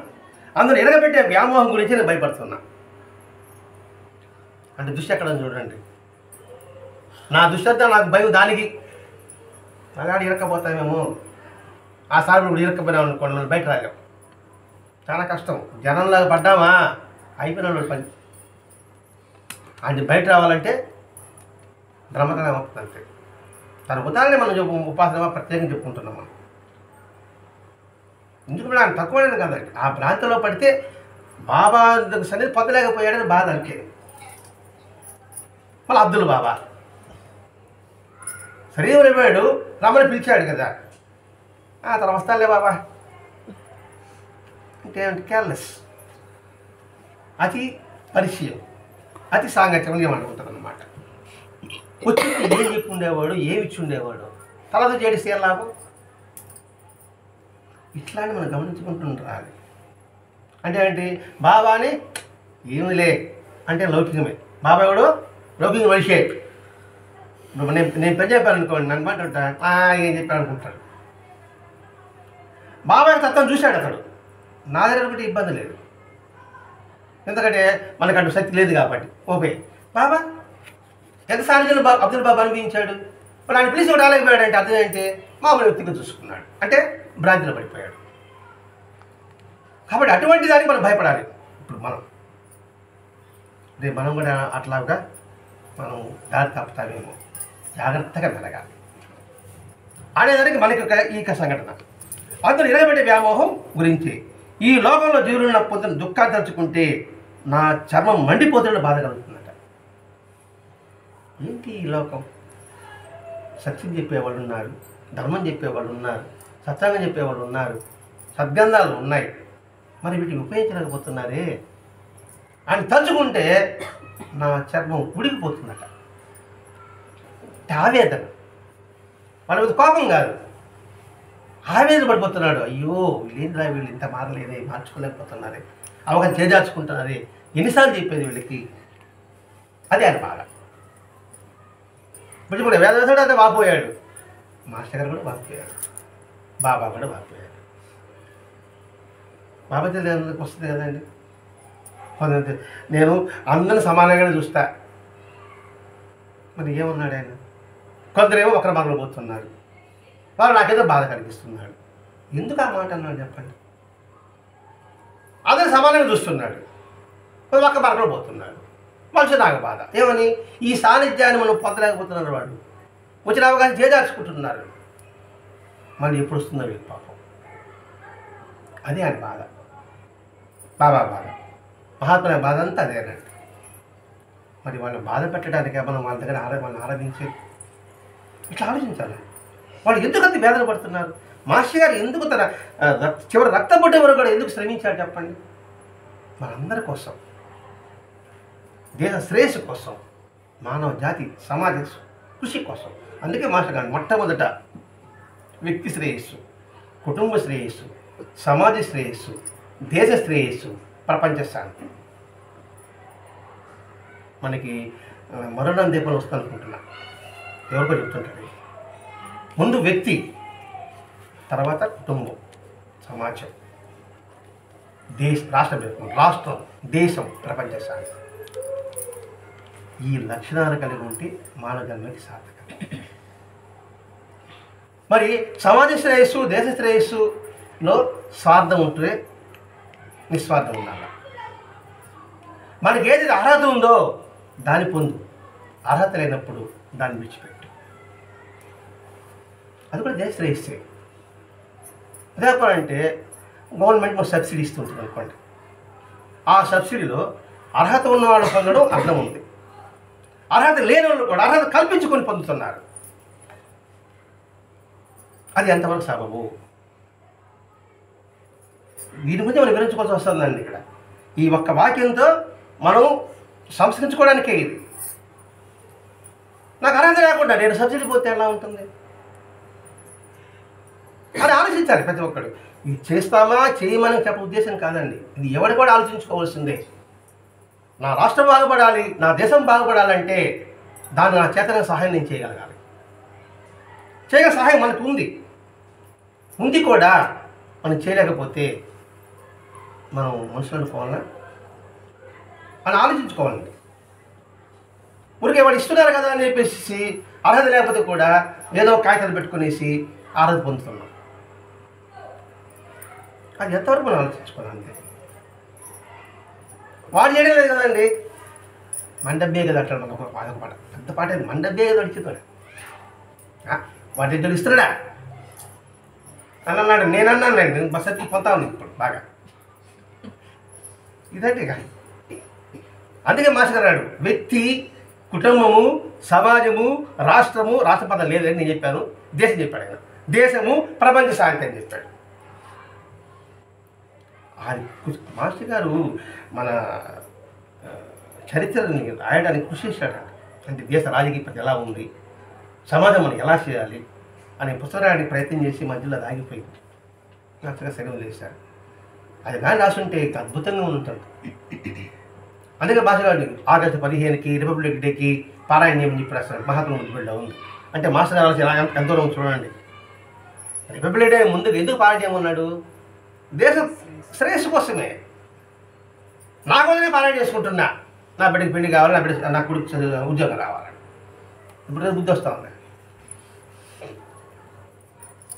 అందులో ఎరగబెట్టే వ్యామోహం గురించి నేను భయపడుతున్నా. అంటే దృష్టి ఎక్కడ చూడండి. నా దృష్టి అంతా నాకు భయం దానికి. అలాగే ఇరక్కపోతామేమో. ఆ సార్ ఇప్పుడు ఇరక్కపోయినాం అనుకోండి, మనం బయట రాలేం, చాలా కష్టం. జనంలాగా పడ్డామా అయిపోయిన పని. అది బయట రావాలంటే బ్రహ్మతనం అవుతుంది అంతే. తన ఉదాహరణ మనం ఉపాసన ప్రత్యేకంగా చెప్పుకుంటున్నాం మనం. ఎందుకు ఆయన తక్కువైనది కదండి. ఆ భ్రాంతిలో పడితే బాబా సన్నిధి పొందలేకపోయాడని బాధ అంతే. మళ్ళీ అబ్దుల్ బాబా శరీరం అయిపోయాడు, రమ్మని పిలిచాడు కదా, తన వస్తానులే బాబా అంటే కేర్లెస్, అతి పరిచయం, అతి సాంగత్యం ఏమనుకుంటుంది అన్నమాట. వచ్చి ఏం చెప్పి ఉండేవాడు, ఏమి ఇచ్చి ఉండేవాడు, తలతో చేడిస్తే ఏం లాభం? ఇట్లాంటి మనం గమనించుకుంటుంటారు. అంటే ఏంటి? బాబాని ఏమిలే అంటే లౌకికమే. బాబా ఎవడు? లౌకిక మనిషే. ఇప్పుడు నేను పెద్ద చెప్పాను అనుకోండి, నన్ను మాట ఏం చెప్పాను అనుకుంటాడు. బాబాయ్ తత్వం చూశాడు అతడు. నా దగ్గర ఒకటి ఇబ్బంది లేదు, ఎందుకంటే మనకంటూ శక్తి లేదు కాబట్టి. ఓకే, బాబా ఎంత సార్లు అబ్దుల్ బాబా అనిపించాడు. మరి ఆయన పిలిచి రాలేకపోయాడంటే అర్థం ఏంటి? మామూలు వ్యక్తిగా చూసుకున్నాడు అంటే భ్రాంతిలో పడిపోయాడు. కాబట్టి అటువంటి దానికి మనం భయపడాలి. ఇప్పుడు మనం కూడా అట్లాగా మనం దారి తప్పుతామేమో, జాగ్రత్తగా మెలగాలి అనేదానికి మనకి ఈ సంఘటన. అందులో నిలబెట్టే వ్యామోహం గురించి, ఈ లోకంలో జీవులను పొందిన దుఃఖాన్ని తలుచుకుంటే నా చర్మం మండిపోతున్న బాధ కలుగుతుందట. ఏంటి ఈ లోకం? సత్యం చెప్పేవాళ్ళు ఉన్నారు, ధర్మం చెప్పేవాళ్ళు ఉన్నారు, సత్సంగం చెప్పేవాళ్ళు ఉన్నారు, సద్గంధాలు ఉన్నాయి, మరి వీటిని ఉపయోగించలేకపోతున్నారే అని తలుచుకుంటే నా చర్మం ఉడికిపోతుందట. ఆవేదన, వాళ్ళ మీద కోపం కాదు, ఆవేదన పడిపోతున్నాడు. అయ్యో వీళ్ళేంద్రా, వీళ్ళు ఇంత మారలేదే, మార్చుకోలేకపోతున్నారే, అవగాహన చేజార్చుకుంటున్నారే, ఎన్నిసార్లు చెప్పేది వీళ్ళకి, అదే ఆయన బాధ. ఇప్పుడు వేదవేసుడు అయితే వాపోయాడు, మాస్టర్ గారు కూడా వాపోయాడు, బాబా కూడా వాపోయాడు. బాబా తెలియదు వస్తుంది కదండి. నేను అందరిని సమానంగానే చూస్తా, మరి ఏమన్నాడు ఆయన? కొందరేమో ఒకరి మార్గంలో పోతున్నారు, వాళ్ళు నాకేదో బాధ కలిగిస్తున్నాడు. ఎందుకు ఆ మాట అన్నాడు చెప్పండి? అందరిని సమానంగా చూస్తున్నాడు, ఒక్క మార్గంలో పోతున్నాడు, మనిషి నాకు బాధ. ఏమని? ఈ సాన్నిధ్యాన్ని మనం పొందలేకపోతున్నారు, వాళ్ళు వచ్చిన అవకాశం చేజార్చుకుంటున్నారు, మళ్ళీ ఎప్పుడు వస్తుందో వీళ్ళకి పాపం. అదే ఆయన బాధ, బాబా బాధ, మహాత్ముల బాధ అంతా అదేనండి. మరి వాళ్ళని బాధ పెట్టడానికే మనం వాళ్ళ దగ్గర వాళ్ళని ఆరాధించే, ఇట్లా ఆలోచించాలి. వాళ్ళు ఎందుకు అంత వేదన పడుతున్నారు? మాస్టర్ గారు ఎందుకు తన చివరి రక్తం పుట్టే వరకు కూడా ఎందుకు శ్రమించాడు చెప్పండి? మనందరి కోసం, దేశ శ్రేయస్సు కోసం, మానవ జాతి సమాజ కృషి కోసం. అందుకే మాస్టర్ గారు మొట్టమొదట వ్యక్తి శ్రేయస్సు, కుటుంబ శ్రేయస్సు, సమాజ శ్రేయస్సు, దేశ శ్రేయస్సు, ప్రపంచ శాంతి. మనకి మరణం దీపాలు వస్తుంది అనుకుంటున్నా, ఎవరికో చెప్తుంటాడు. ముందు వ్యక్తి, తర్వాత కుటుంబం, సమాజం, రాష్ట్రం, దేశం, ప్రపంచ శాంతి. ఈ లక్షణాలు కలిగి ఉంటే మానవ జన్మకి సార్థకం. మరి సమాజ శ్రేయస్సు, దేశ శ్రేయస్సులో స్వార్థం ఉంటే నిస్వార్థం ఉండాలి. మనకి ఏది అర్హత ఉందో దాన్ని పొందు, అర్హత లేనప్పుడు దాన్ని విడిచిపెట్టు. అది కూడా దేశ శ్రేయస్సే. అదే అంటే గవర్నమెంట్ మాకు సబ్సిడీ ఇస్తుంటుంది అనుకోండి, ఆ సబ్సిడీలో అర్హత ఉన్నవాళ్ళు పొందడం అర్థం ఉంది, అర్హత లేని వాళ్ళు కూడా అర్హత కల్పించుకొని పొందుతున్నారు. అది ఎంతవరకు సబబు? దీని గురించి మనం వివరించుకోవాల్సి వస్తుందండి. ఇక్కడ ఈ ఒక్క వాక్యంతో మనం సంస్కరించుకోవడానికే ఇది. నాకు అర్హత లేకుండా నేను సబ్సిడీ పోతే ఎలా ఉంటుంది అని ఆలోచించాలి ప్రతి ఒక్కరు. ఇది చేస్తామా చేయమని చెప్పే ఉద్దేశం కాదండి, ఇది ఎవరు కూడా ఆలోచించుకోవాల్సిందే. నా రాష్ట్రం బాగుపడాలి, నా దేశం బాగుపడాలంటే దాన్ని నా చేతన సహాయం నేను చేయగలగాలి. చేయగల సహాయం మనకు ఉంది కూడా. మనం చేయలేకపోతే మనం మనుషులను పోవాలా అని ఆలోచించుకోవాలండి. ఊరికే వాడు ఇస్తున్నారు కదా అని చెప్పేసి అర్హత లేకపోతే కూడా ఏదో కాగితాలు పెట్టుకునేసి అర్హత పొందుతున్నాం. అది ఎంతవరకు మనం ఆలోచించుకోవాలి అంతే. వాడు చేయడం లేదు కదండి, మండబ్బే కదా అంటాడు. మనకు ఒక పాట, పెద్ద పాట అది, మండబ్బే కదా అడిచిపోయాడు. వాడి ఇద్దరు ఇస్తున్నాడా అని అన్నాడు. నేనన్నాను, నేను బస్ ఎత్తి పొంతా ఉంది ఇప్పుడు బాగా. ఇదంటే కానీ అందుకే మాస్టర్ అన్నాడు, వ్యక్తి, కుటుంబము, సమాజము, రాష్ట్రము, రాష్ట్రపదం లేదని నేను చెప్పాను, దేశం చెప్పాడు ఆయన. దేశము, ప్రపంచ శాంతి అని చెప్పాడు. అది మాస్టర్ గారు మన చరిత్రని రాయడానికి కృషి చేశాడంట. అంటే దేశ రాజకీయ పద్ధతి ఎలా ఉంది, సమాజం మనం ఎలా చేయాలి అనే పుస్తకానికి ప్రయత్నం చేసి మధ్యలో ఆగిపోయింది. నచ్చగా సెలవులు చేశారు. అది కానీ రాసుంటే అద్భుతంగా ఉంటుంది. అందుకే మాస్టర్ గారు ఆగస్టు 15కి రిపబ్లిక్ డేకి పారాయణ చేయమని చెప్పి రాస్తారు. మహాత్మా ముద్దుబిడ్డ ఉంది అంటే మాస్టర్ గారు ఎలా ఎంతో చూడండి. రిపబ్లిక్ డే ముందుకు ఎందుకు పారాయణ చేయమన్నాడు? దేశ శ్రేయస్సు కోసమే. నా కోసమే పారాయణ చేసుకుంటున్నా, నా బిడ్డకి పెళ్లి కావాలి, నా కొడుకు ఉద్యోగం రావాలని. ఇప్పుడు బుద్ధి వస్తూ ఉంది.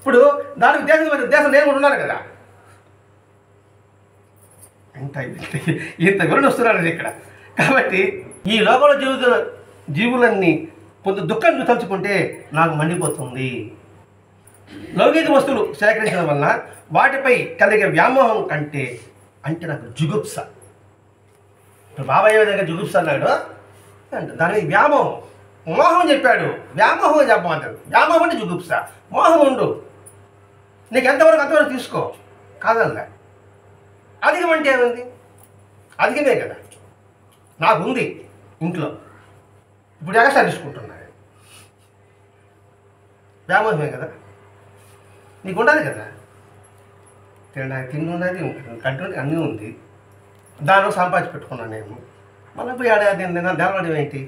ఇప్పుడు దానికి దేశం నేను కూడా ఉన్నాను కదా. ఇంత వివరణ వస్తున్నాడు ఇక్కడ. కాబట్టి ఈ లోకంలో జీవులన్నీ కొంత దుఃఖాన్ని తలుచుకుంటే నాకు మండిపోతుంది. లౌకిక వస్తువులు సేకరించడం వలన వాటిపై కలిగే వ్యామోహం కంటే అంటే నాకు జుగుప్స. ఇప్పుడు బాబాయ్ ఏ విధంగా జుగుప్స అన్నాడు అంటే దానికి వ్యామోహం, మోహం చెప్పాడు. వ్యామోహం చెప్పమంటాడు. వ్యామోహం అంటే జుగుప్స. మోహం ఉండు, నీకు ఎంతవరకు అంతవరకు తీసుకో, కాదల్లా. అధికం అంటే ఏముంది? అధికమే కదా. నాకు ఉంది ఇంట్లో, ఇప్పుడు ఎగస్ట్రా తీసుకుంటున్నాను, వ్యామోహమే కదా. నీకు ఉండదు కదా, తిండి ఉన్నది, కట్టు అన్నీ ఉంది, దానిలో సంపాదించి పెట్టుకున్నాను నేను. మళ్ళీ పోయి ఏడాది దేవడం ఏంటి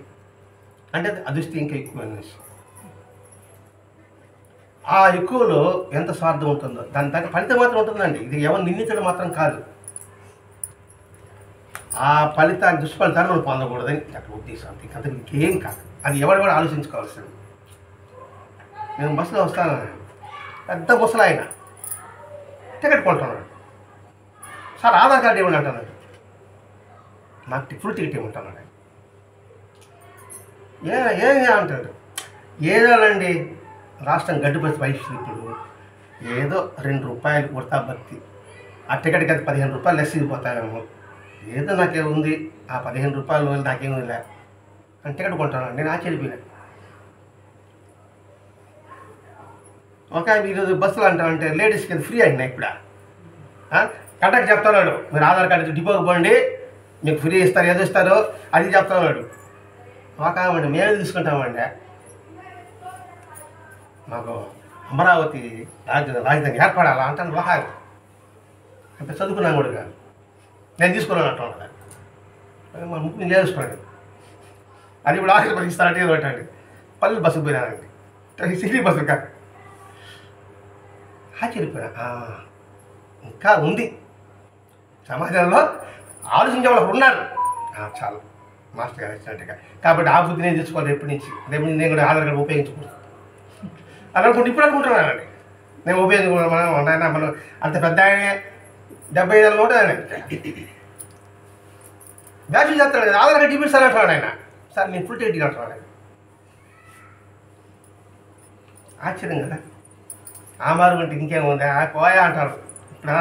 అంటే అదృష్టి ఇంకా ఎక్కువ అనేసి. ఆ ఎక్కువలో ఎంత స్వార్థం ఉంటుందో దాని తగ్గ ఫలితం మాత్రం ఉంటుందండి. ఇది ఎవరు నిందించడం మాత్రం కాదు. ఆ ఫలితాన్ని దుష్ఫలితాన్ని మనం పొందకూడదని అక్కడ ఉద్దేశం. అంత ఇంకేం కాదు. అది ఎవరు కూడా ఆలోచించుకోవాల్సింది. నేను బస్సులో వస్తాను, పెద్ద బస్సులో ఆయన టికెట్ కొంటున్నాడు. సార్ ఆధార్ కార్డు ఇవ్వండి అంటున్నాడు. నాకు ఫుల్ టికెట్ ఇవ్వమంటున్నాడు. ఏం అంటాడు? ఏదోనండి, రాష్ట్రం గడ్డిపరిచి పరిస్థితి. ఇప్పుడు ఏదో 2 రూపాయలు కొడతా భక్తి, ఆ టికెట్కి అది 15 రూపాయలు లెస్ ఇవ్వపోతాయేమో. ఏదో నాకే ఉంది, ఆ 15 రూపాయలు నాకేమీ లే అని టికెట్ కొంటాను. నేను ఆశ్చర్యపోయినా. ఒక ఈరోజు బస్సులు అంటారంటే లేడీస్కి అది ఫ్రీ అండి. ఇప్పుడు కండక్టర్ చెప్తున్నాడు, మీరు ఆధార్ కార్డు డిపోకి పోండి, మీకు ఫ్రీ ఇస్తారు, ఏదో ఇస్తారు అది చెప్తున్నాడు. కామండి మేము తీసుకుంటామండి, మాకు అమరావతి రాజధాని ఏర్పడాలా అంటాను. వాహాలు అంటే చదువుకున్నాను కూడా కాదు, నేను తీసుకున్నాను అంటున్నాను. మా ముక్కు నేను చేసుకున్నాను. అది ఇప్పుడు ఆశీర్వాదం ఇస్తానంటే ఏదో పెట్టండి. పల్లెలు బస్సుకు పోయినానండి, సిటీ బస్సు కాదు. ఆశ్చర్యపోయినా, ఇంకా ఉంది సమాజంలో ఆలోచించే వాళ్ళు ఉన్నారు. చాలు మాస్టర్ గారు ఇచ్చినట్టుగా. కాబట్టి ఆ బుద్ధి నేను తెచ్చుకోవాలి ఎప్పటి నుంచి. రేపు నేను కూడా ఆధార్ కార్డు ఉపయోగించకూడదు అని అనుకుంటే ఇప్పుడు అనుకుంటున్నానండి. నేను ఉపయోగించుకున్నాను. మనం అంత పెద్ద ఆయన 75 ఏళ్ళు కూడా ఆయన బ్యాచ్ చేస్తాడు కదా, ఆధార్ కార్డు చూపిస్తాను అంటున్నాడు ఆయన. సార్ నేను ఫుల్ టికెట్ అంటున్నాడు ఆయన. ఆశ్చర్యం కదా. ఆ మారుకుంటే ఇంకేముంది, పోయా అంటారు. ఇప్పుడు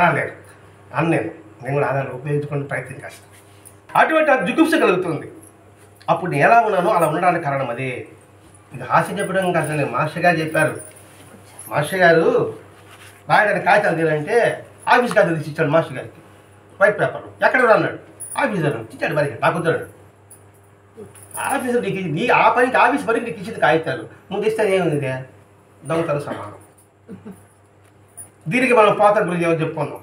అనలేదు నేను కూడా ఆధార్ ఉపయోగించుకుని ప్రయత్నం చేస్తాను. అటువంటి జుగుప్స కలుగుతుంది. అప్పుడు నేను ఎలా ఉన్నానో అలా ఉండడానికి కారణం అదే. ఇది హాస్యం చెప్పడం కాదు, నేను మాస్టర్ గారు చెప్పారు. మాస్టర్ గారు రాయడానికి కాగితాలు తీయాలంటే ఆఫీస్ కాగితాలు తీసి ఇచ్చాడు మాస్టర్ గారికి, వైట్ పేపర్లు. ఎక్కడ అన్నాడు, ఆఫీసర్ ఇచ్చాడు. మరి నాకు వద్దాడు ఆఫీసర్, నీ ఆ పనికి ఆఫీస్ వరకు నీకు ఇచ్చింది కాగితాలు, నువ్వు తెస్తే ఏముంది, దొంగతనం సమానం. దీనికి మనం పాత్ర గురించి ఏమో చెప్పుకున్నాం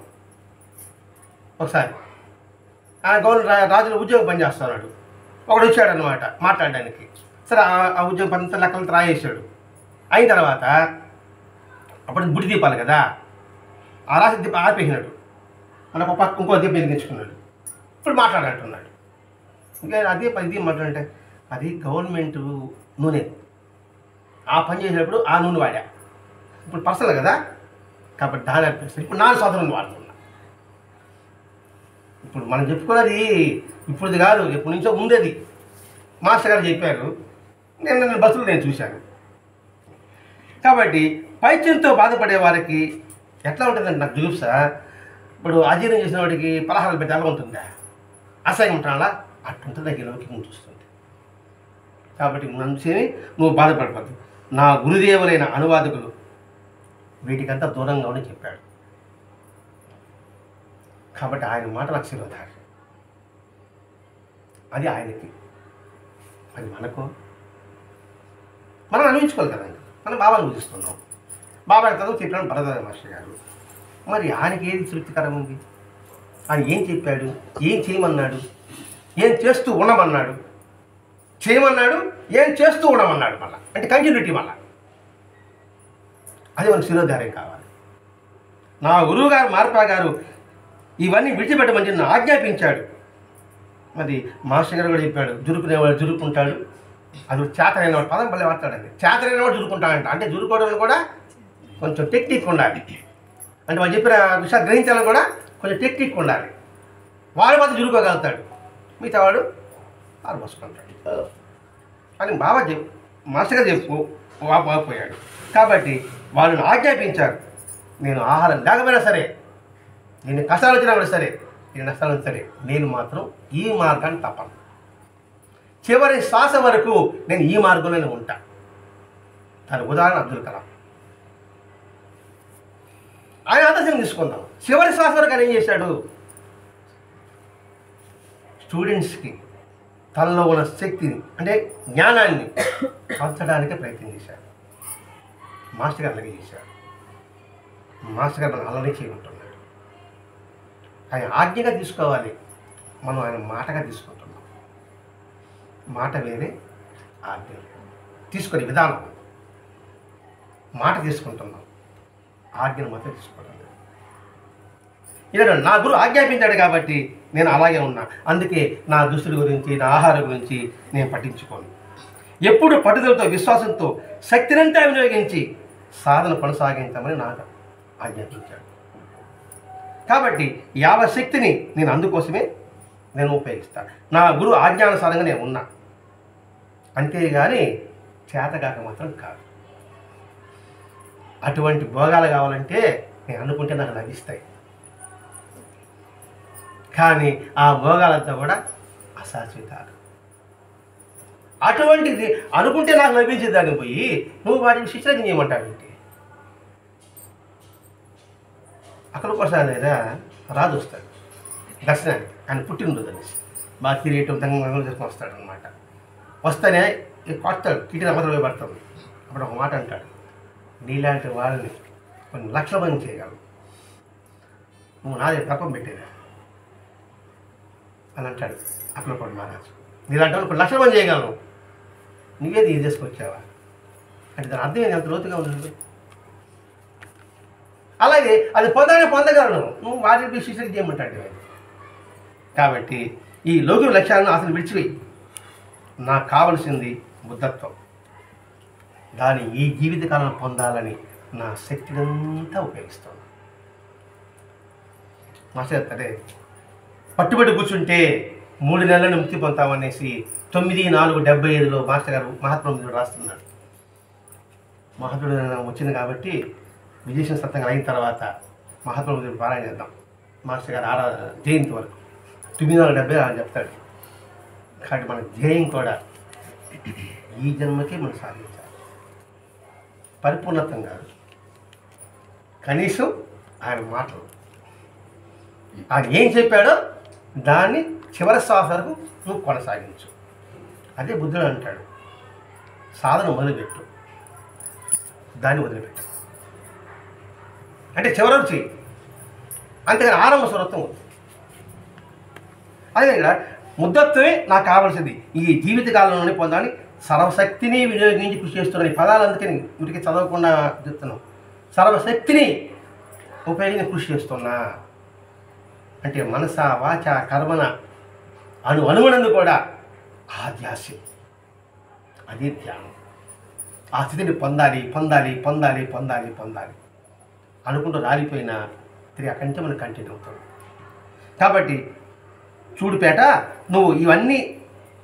ఒకసారి. ఆయన గవర్నమెంట్ రాజులు ఉద్యోగం పనిచేస్తున్నాడు. ఒకడు వచ్చాడనమాట మాట్లాడడానికి. సరే ఆ ఉద్యోగం పని లెక్కలతో రాయేసాడు. అయిన తర్వాత అప్పుడు బుడి దీపాలి కదా, ఆ రాసి దీపం ఆపేసినాడు. మనకు ఒక పక్క ఇంకో దీపం వెలిగించుకున్నాడు. ఇప్పుడు మాట్లాడంటున్నాడు. ఇంకా అదే ఇది మాట్లాడంటే అది గవర్నమెంట్ నూనె, ఆ పని చేసినప్పుడు ఆ నూనె వాడా. ఇప్పుడు పర్సనల్ కదా, కాబట్టి దాని అనిపిస్తుంది. ఇప్పుడు 4 సంవత్సరాలు వాడుతున్నా. ఇప్పుడు మనం చెప్పుకున్నది ఇప్పుడుది కాదు, ఎప్పటి నుంచో ఉండేది. మాస్టర్ గారు చెప్పారు, నేను బస్సులో నేను చూశాను. కాబట్టి పైత్యంతో బాధపడే వారికి ఎట్లా ఉంటుందంటే నాకు జుగుప్స. ఇప్పుడు అజీర్ణం చేసిన వాడికి పలహారాలు పెట్టి ఎలా ఉంటుందా, అసహ్యం ఉంటాడా, అట్టుంటుంది నాకు లౌకికం చూస్తుంది. కాబట్టి మంచిని నువ్వు బాధపడవద్దు. నా గురుదేవులైన అనువాదకులు వీటికంతా దూరంగా ఉండి చెప్పాడు. కాబట్టి ఆయన మాట నాకు శిరోధారి. అది ఆయనకి, అది మనకు. మనం అనిపించుకోవాలి కదండి. మనం బాబాను పూజిస్తున్నాం. బాబా చదువు చెప్పాడు భరద్వాజ మాస్టర్ గారు. మరి ఆయనకి ఏది తృప్తికరం ఉంది? ఆయన ఏం చెప్పాడు, ఏం చేయమన్నాడు, ఏం చేస్తూ ఉండమన్నాడు, చేయమన్నాడు, ఏం చేస్తూ ఉండమన్నాడు. మళ్ళీ అంటే కంటిన్యూటీ. మళ్ళీ అది మనకు శిరోధార్యం కావాలి. నా గురువు గారు మార్పా గారు ఇవన్నీ విడిచిపెట్టమని నన్ను ఆజ్ఞాపించాడు. మరి మాస్టర్ గారు కూడా చెప్పాడు, జురుకునేవాడు జురుకుంటాడు, అది చేతనైనవాడు. పదం పల్లె వాడతాడండి. చేతనైనవాడు జురుకుంటాడంట. అంటే జురుకోవడం కూడా కొంచెం టెక్నిక్ ఉండాలి. అంటే వాళ్ళు చెప్పిన విషయాలు గ్రహించాలని కూడా కొంచెం టెక్నిక్ ఉండాలి. వాడు మాత్రం చురుకోగలుగుతాడు, మిగతా వాడు ఆరుమోసుకుంటాడు అని బాబా మాస్టర్ గారు వాపోయాడు. కాబట్టి వాళ్ళని ఆజ్ఞాపించారు, నేను ఆహారం లేకపోయినా సరే, నేను కష్టాలు వచ్చినా కూడా సరే, నేను నష్టాలు వచ్చినా సరే, నేను మాత్రం ఈ మార్గాన్ని తప్పను. చివరి శ్వాస వరకు నేను ఈ మార్గంలోనే ఉంటా. దాని ఉదాహరణ అబ్దుల్ కలాం. ఆయన ఆదర్శం తీసుకుందాం. చివరి శ్వాస వరకు ఆయన ఏం చేశాడు? స్టూడెంట్స్కి తనలో ఉన్న శక్తిని అంటే జ్ఞానాన్ని పంచడానికి ప్రయత్నం చేశాడు. మాస్టర్ గారు అలాగే చేశాడు. మాస్టర్ గారు మనం అలానే చేయమంటున్నాడు. ఆయన ఆజ్ఞగా తీసుకోవాలి, మనం ఆయన మాటగా తీసుకుంటున్నాం. మాట వేరే, ఆజ్ఞ తీసుకునే విధానం. మాట తీసుకుంటున్నాం, ఆజ్ఞను మాత్రం తీసుకోవడం లేదు. ఇలా నా గురువు ఆజ్ఞాపించాడు కాబట్టి నేను అలాగే ఉన్నా. అందుకే నా దుస్తుల గురించి, నా ఆహారం గురించి నేను పట్టించుకోను. ఎప్పుడు పట్టుదలతో, విశ్వాసంతో శక్తినంతా వినియోగించి సాధన కొనసాగించమని నాకు ఆజ్ఞాపించాడు. కాబట్టి శక్తిని నేను అందుకోసమే నేను ఉపయోగిస్తాను. నా గురువు ఆజ్ఞానుసారంగా నేను ఉన్నా, అంతేగాని చేతగాక మాత్రం కాదు. అటువంటి భోగాలు కావాలంటే నేను అనుకుంటే నాకు లభిస్తాయి, కానీ ఆ భోగాలంతా కూడా అశాశ్వతాలు. అటువంటిది అనుకుంటే నాకు లభించేదాన్ని పోయి నువ్వు వాటిని శిక్షణ చేయమంటావు ఏంటి? అక్కడికి ఒకసారి రాజు వస్తాడు దర్శనానికి, ఆయన పుట్టినరోజు అనేసి బాగా తిరిగేయటం దంగంగా చేసుకొని వస్తాడు అనమాట. వస్తేనే కొడతాడు, కిటికీ అమ్మతో పోయి పడతాడు. అప్పుడు ఒక మాట అంటాడు, నీలాంటి వాళ్ళని కొన్ని లక్షల మంది చేయగలవు, నువ్వు నాదే తప్పం పెట్టేదా అని అంటాడు అక్కలపాడు మహారాజు. నీలాంటి వాళ్ళు కొన్ని లక్షల మంది చేయగలవు, నువ్వేది ఇది చేసుకొచ్చావా అంటే దాని అర్థం ఏంటి? అంత లోతుగా ఉంది. అలాగే అది పొందగలను, నువ్వు వాటి శిక్షణ చేయమంటాడు. కాబట్టి ఈ లౌకిక లక్ష్యాలను అసలు విడిచిపోయి నాకు కావలసింది బుద్ధత్వం. దాన్ని ఈ జీవితకాలం పొందాలని నా శక్తినంతా ఉపయోగిస్తాను. మాస్టర్ చెప్తాడే, పట్టుబడి కూర్చుంటే 3 నెలలను ముక్తి పొందుతామనేసి 9/4/75లో మాస్టర్ గారు మహాత్ముడు రాస్తున్నాడు. మహాత్ముడు వచ్చింది కాబట్టి విజయశం సత్తంగా అయిన తర్వాత మహాత్ముడు పారాయణ చేద్దాం. మాస్టర్ గారు జయంతి వరకు 9/4/70 అని చెప్తాడు. కాబట్టి మన ధ్యేయం కూడా ఈ జన్మకే మనం సాధించాలి. పరిపూర్ణతం కాదు, కనీసం ఆయన మాటలు, ఆయన ఏం చెప్పాడో దాన్ని చివరి శ్వాస వరకు నువ్వు కొనసాగించు. అదే బుద్ధుడు అంటాడు, సాధన మొదలుపెట్టు, దాన్ని వదిలిపెట్టు అంటే చివరి వరకు చెయ్యి, అంతేగాని ఆరంభ స్వరత్వం. అదే ఇక్కడ ముద్దత్వమే నాకు కావాల్సింది. ఈ జీవితకాలంలోనే పొందాలని సర్వశక్తిని వినియోగించి కృషి చేస్తున్నాను. ఈ పదాలు అందుకని వీటికి చదవకుండా చెప్తున్నాం. సర్వశక్తిని ఉపయోగించి కృషి చేస్తున్నా అంటే మనస, వాచ, కర్మన అనువనువునందు కూడా ఆ ధ్యాస, అది ధ్యానం. ఆ స్థితిని పొందాలి పొందాలి పొందాలి పొందాలి పొందాలి అనుకుంటూ రాలిపోయినా తిరిగి అక్కడి నుంచి మనం కంటిన్యూ అవుతాం. కాబట్టి చూడుపేట, నువ్వు ఇవన్నీ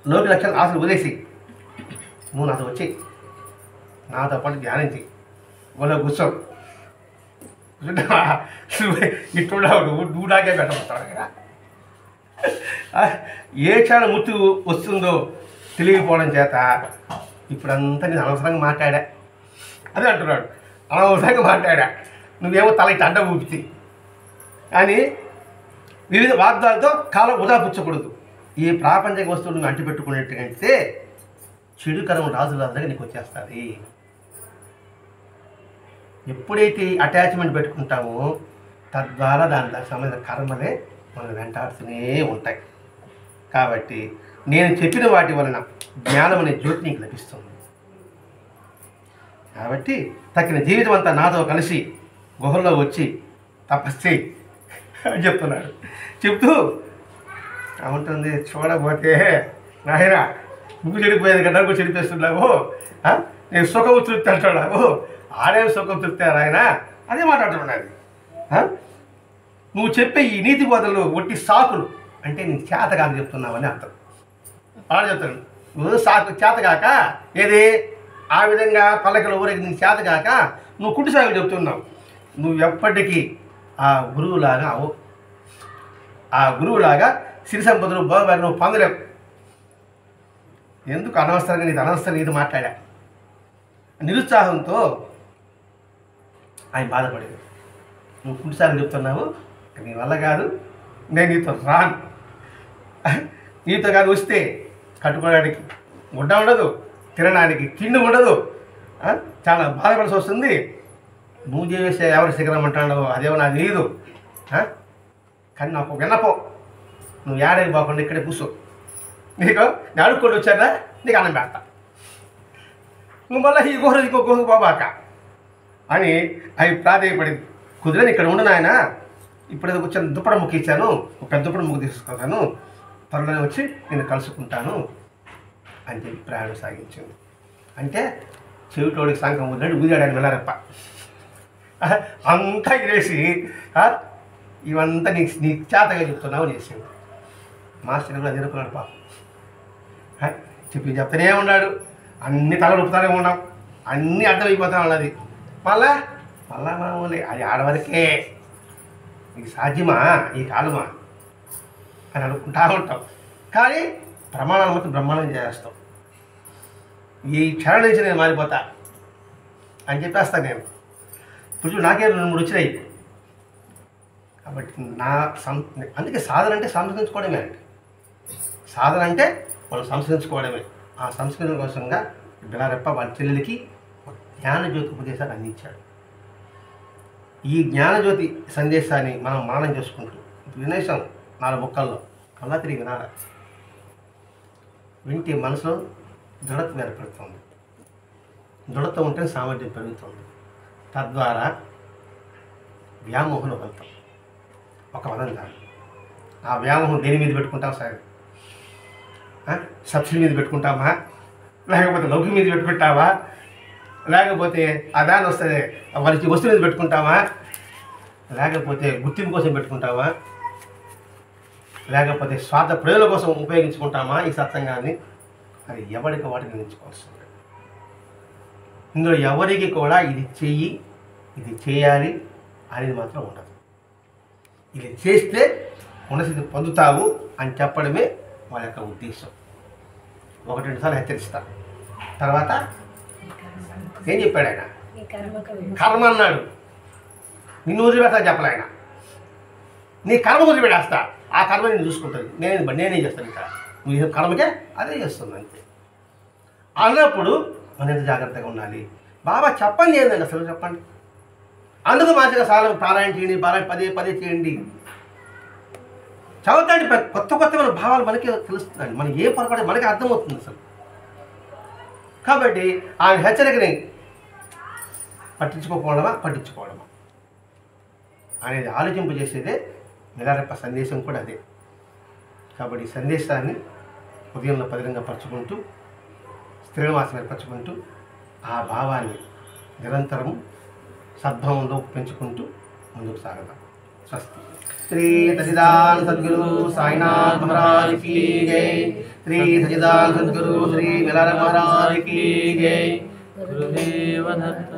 లోకి లక్ష్యాలు ఆశలు వదిలేసి నువ్వు నాతో వచ్చి నాతో పాటు ధ్యానం చేయి. వాళ్ళ కూర్చో, ఇట్టున్నావు నువ్వు నాకే పెట్టబోతావు కదా. ఏ క్షణం ముత్తు వస్తుందో తెలియకపోవడం చేత ఇప్పుడంతా నేను అనవసరంగా మాట్లాడా, అదే అంటున్నాడు, అనవసరంగా మాట్లాడా, నువ్వేమో తల ఇట్లా అడ్డం ఊపితే కానీ వివిధ వాగ్దాలతో కాలం వృధా పుచ్చకూడదు. ఈ ప్రాపంచిక వస్తువులు నువ్వు అంటిపెట్టుకునేట్టుకంటే చెడుకరం రాజుల దగ్గర నీకు వచ్చేస్తుంది. ఎప్పుడైతే అటాచ్మెంట్ పెట్టుకుంటామో తద్వారా దానికి సంబంధించిన కర్మలే మనం వెంటాడుతూనే ఉంటాయి. కాబట్టి నేను చెప్పిన వాటి వలన జ్ఞానం అనే జ్యోతి నీకు లభిస్తుంది. కాబట్టి తక్కిన జీవితం అంతా నాతో కలిసి గుహల్లో వచ్చి తపస్సు అని చెప్తున్నాడు. చెప్తూ ఏమంటుంది, చూడబోతే నాయన నువ్వు చెడిపోయేది కదా, నువ్వు చెడిపేస్తున్నావు, నేను సుఖము తృప్తి అంటున్నావు, ఆడేం సుఖం చెప్తారు ఆయన అదే మాట్లాడుతున్నాడు. నువ్వు చెప్పే ఈ నీతి బోధనలు ఒట్టి సాకులు అంటే నీకు చేత కాదు చెప్తున్నావని అర్థం. అలా చెప్తాను. నువ్వు సాకు చేత కాక ఏది ఆ విధంగా పల్లకిలో ఊరికి నీకు చేత కాక నువ్వు కుట్టి సాగులు చెప్తున్నావు. నువ్వు ఎప్పటికీ ఆ గురువులాగా అవు. ఆ గురువులాగా సిరి సంపదలు బాగుబారి నువ్వు పొందలేవు. ఎందుకు అనవసరంగా అనవసరంగా మాట్లాడా నిరుత్సాహంతో ఆయన బాధపడేది. నువ్వు కుడిసార్లు చెప్తున్నావు, నీ వల్ల కాదు, నేను నీతో రాను. నీతో కాదు వస్తే కట్టుకోవడానికి గుడ్డ ఉండదు, తినడానికి తిండి ఉండదు, చాలా బాధపడాల్సి వస్తుంది. నువ్వు చేసే ఎవరి శిఖరం అంటాడో అదేమో నాకు తెలియదు. కానీ నాకు విన్నపం, నువ్వు ఏడకి పోకుండా ఇక్కడే కూర్చో. నీకు నేను అడుక్కొని వచ్చారా నీకు అన్నం పెడతా. నువ్వు మళ్ళీ ఈ గుహ ఇంకో గుహకు పోబాక అని అవి ప్రాధేయపడింది. కుదిరని ఇక్కడ ఉండను ఆయన, ఇప్పుడు వచ్చిన దుప్పడ ముక్కు ఇచ్చాను, ఒక పెద్ద దుప్పడ ముక్కు తీసుకుంటాను, త్వరలోనే వచ్చి నేను కలుసుకుంటాను అని చెప్పి ప్రయాణం సాగించింది. అంటే చెవిటోడికి సంఘం వదిలేడు ఊదాడు ఆయన వెళ్ళారప్ప. అంతా ఇరేసి ఇవంతా నీకు చేతగా చెప్తున్నావు అనేసింది. మాస్టర్ కూడా ఎదుర్కొన్నాడు పాపం. చెప్తూనే ఉన్నాడు, అన్ని తలలు ఊపుతానే ఉన్నాం, అన్నీ అర్థమైపోతా ఉన్నది. మళ్ళా మామూలే, అది ఆడవరకే, ఇది సాధ్యమా ఈ కాలమా అని అనుకుంటా ఉంటాం. కానీ ప్రమాణాలు మొత్తం బ్రహ్మాండం చేస్తాం. ఈ క్షణం నుంచి నేను మారిపోతా అని చెప్పేస్తాను నేను. ఇప్పుడు నాకే 2-3 వచ్చినాయి. కాబట్టి అందుకే సాధన అంటే సంస్కరించుకోవడమే అండి. సాధన అంటే మనం సంస్కరించుకోవడమే. ఆ సంస్కరణ కోసంగా బిలారెప్ప వాళ్ళ చెల్లెలకి జ్ఞానజ్యోతి ఉపదేశాలు అందించాడు. ఈ జ్ఞానజ్యోతి సందేశాన్ని మనం మననం చేసుకుంటూ ఇప్పుడు వినేసాం 4 ముక్కల్లో, మళ్ళా తిరిగి వినాలి. వింటే మనసులో దృఢత్వం ఏర్పడుతుంది. దృఢత్వం ఉంటే సామర్థ్యం పెరుగుతుంది. తద్వారా వ్యామోహంలో వెళ్తాం. ఒక పదం కాదు, ఆ వ్యామోహం దేని మీద పెట్టుకుంటాం సార్? సబ్సిడీ మీద పెట్టుకుంటామా, లేకపోతే లౌకిక మీద పెట్టుకుంటావా, లేకపోతే ఆ దాన్ని వస్తుంది వాళ్ళకి వస్తువు మీద పెట్టుకుంటావా, లేకపోతే గుర్తింపు కోసం పెట్టుకుంటావా, లేకపోతే స్వార్థ ప్రజల కోసం ఉపయోగించుకుంటామా ఈ సత్సంగాన్ని? అది ఎవరికి వాటిని నిర్ణయించుకోవాల్సింది. ఇందులో ఎవరికి కూడా ఇది చెయ్యి, ఇది చేయాలి అనేది మాత్రం ఉండదు. ఇది చేస్తే ఉన్నస్థితి పొందుతావు అని చెప్పడమే వాళ్ళ యొక్క ఉద్దేశం. 1-2 సార్లు హెచ్చరిస్తారు. తర్వాత ఏం చెప్పాడు ఆయన? కర్మ అన్నాడు. నిన్ను వదిలిపెడతా చెప్పలే ఆయన. నీ కర్మ వదిలిపెట్టేస్తా, ఆ కర్మ నేను చూసుకుంటుంది, నేనే చేస్తాను. ఇక్కడ నువ్వు కర్మకే అదే చేస్తుంది అంతే అన్నప్పుడు మనం ఎంత జాగ్రత్తగా ఉండాలి. బాబా చెప్పండి ఏంటండి అసలు చెప్పండి. అందుకు మాసిక సార్లు పారాయణ చేయండి, పదే చేయండి. చదువుతాండి, కొత్త భావాలు మనకి తెలుస్తున్నాయి. మనకి ఏ పొరపాటు మనకి అర్థమవుతుంది అసలు. కాబట్టి ఆయన హెచ్చరికని పట్టించుకోవడమా అనేది ఆలోచింపజేసేదే బిలారెప్ప సందేశం కూడా అదే. కాబట్టి ఈ సందేశాన్ని ఉదయంలో పదిలంగా పరచుకుంటూ, శ్రీనివాసం ఏర్పరచుకుంటూ, ఆ భావాన్ని నిరంతరము సద్భావంలో పెంచుకుంటూ ముందుకు సాగదాం. స్వస్తి. శ్రీ సచిదానంద సద్గురు సాయినాథ్ మహారాజ్ की जय. శ్రీ సచిదానంద సద్గురు శ్రీ బిలారెప్ప మహారాజ్ की जय. గురుదేవ దత్త.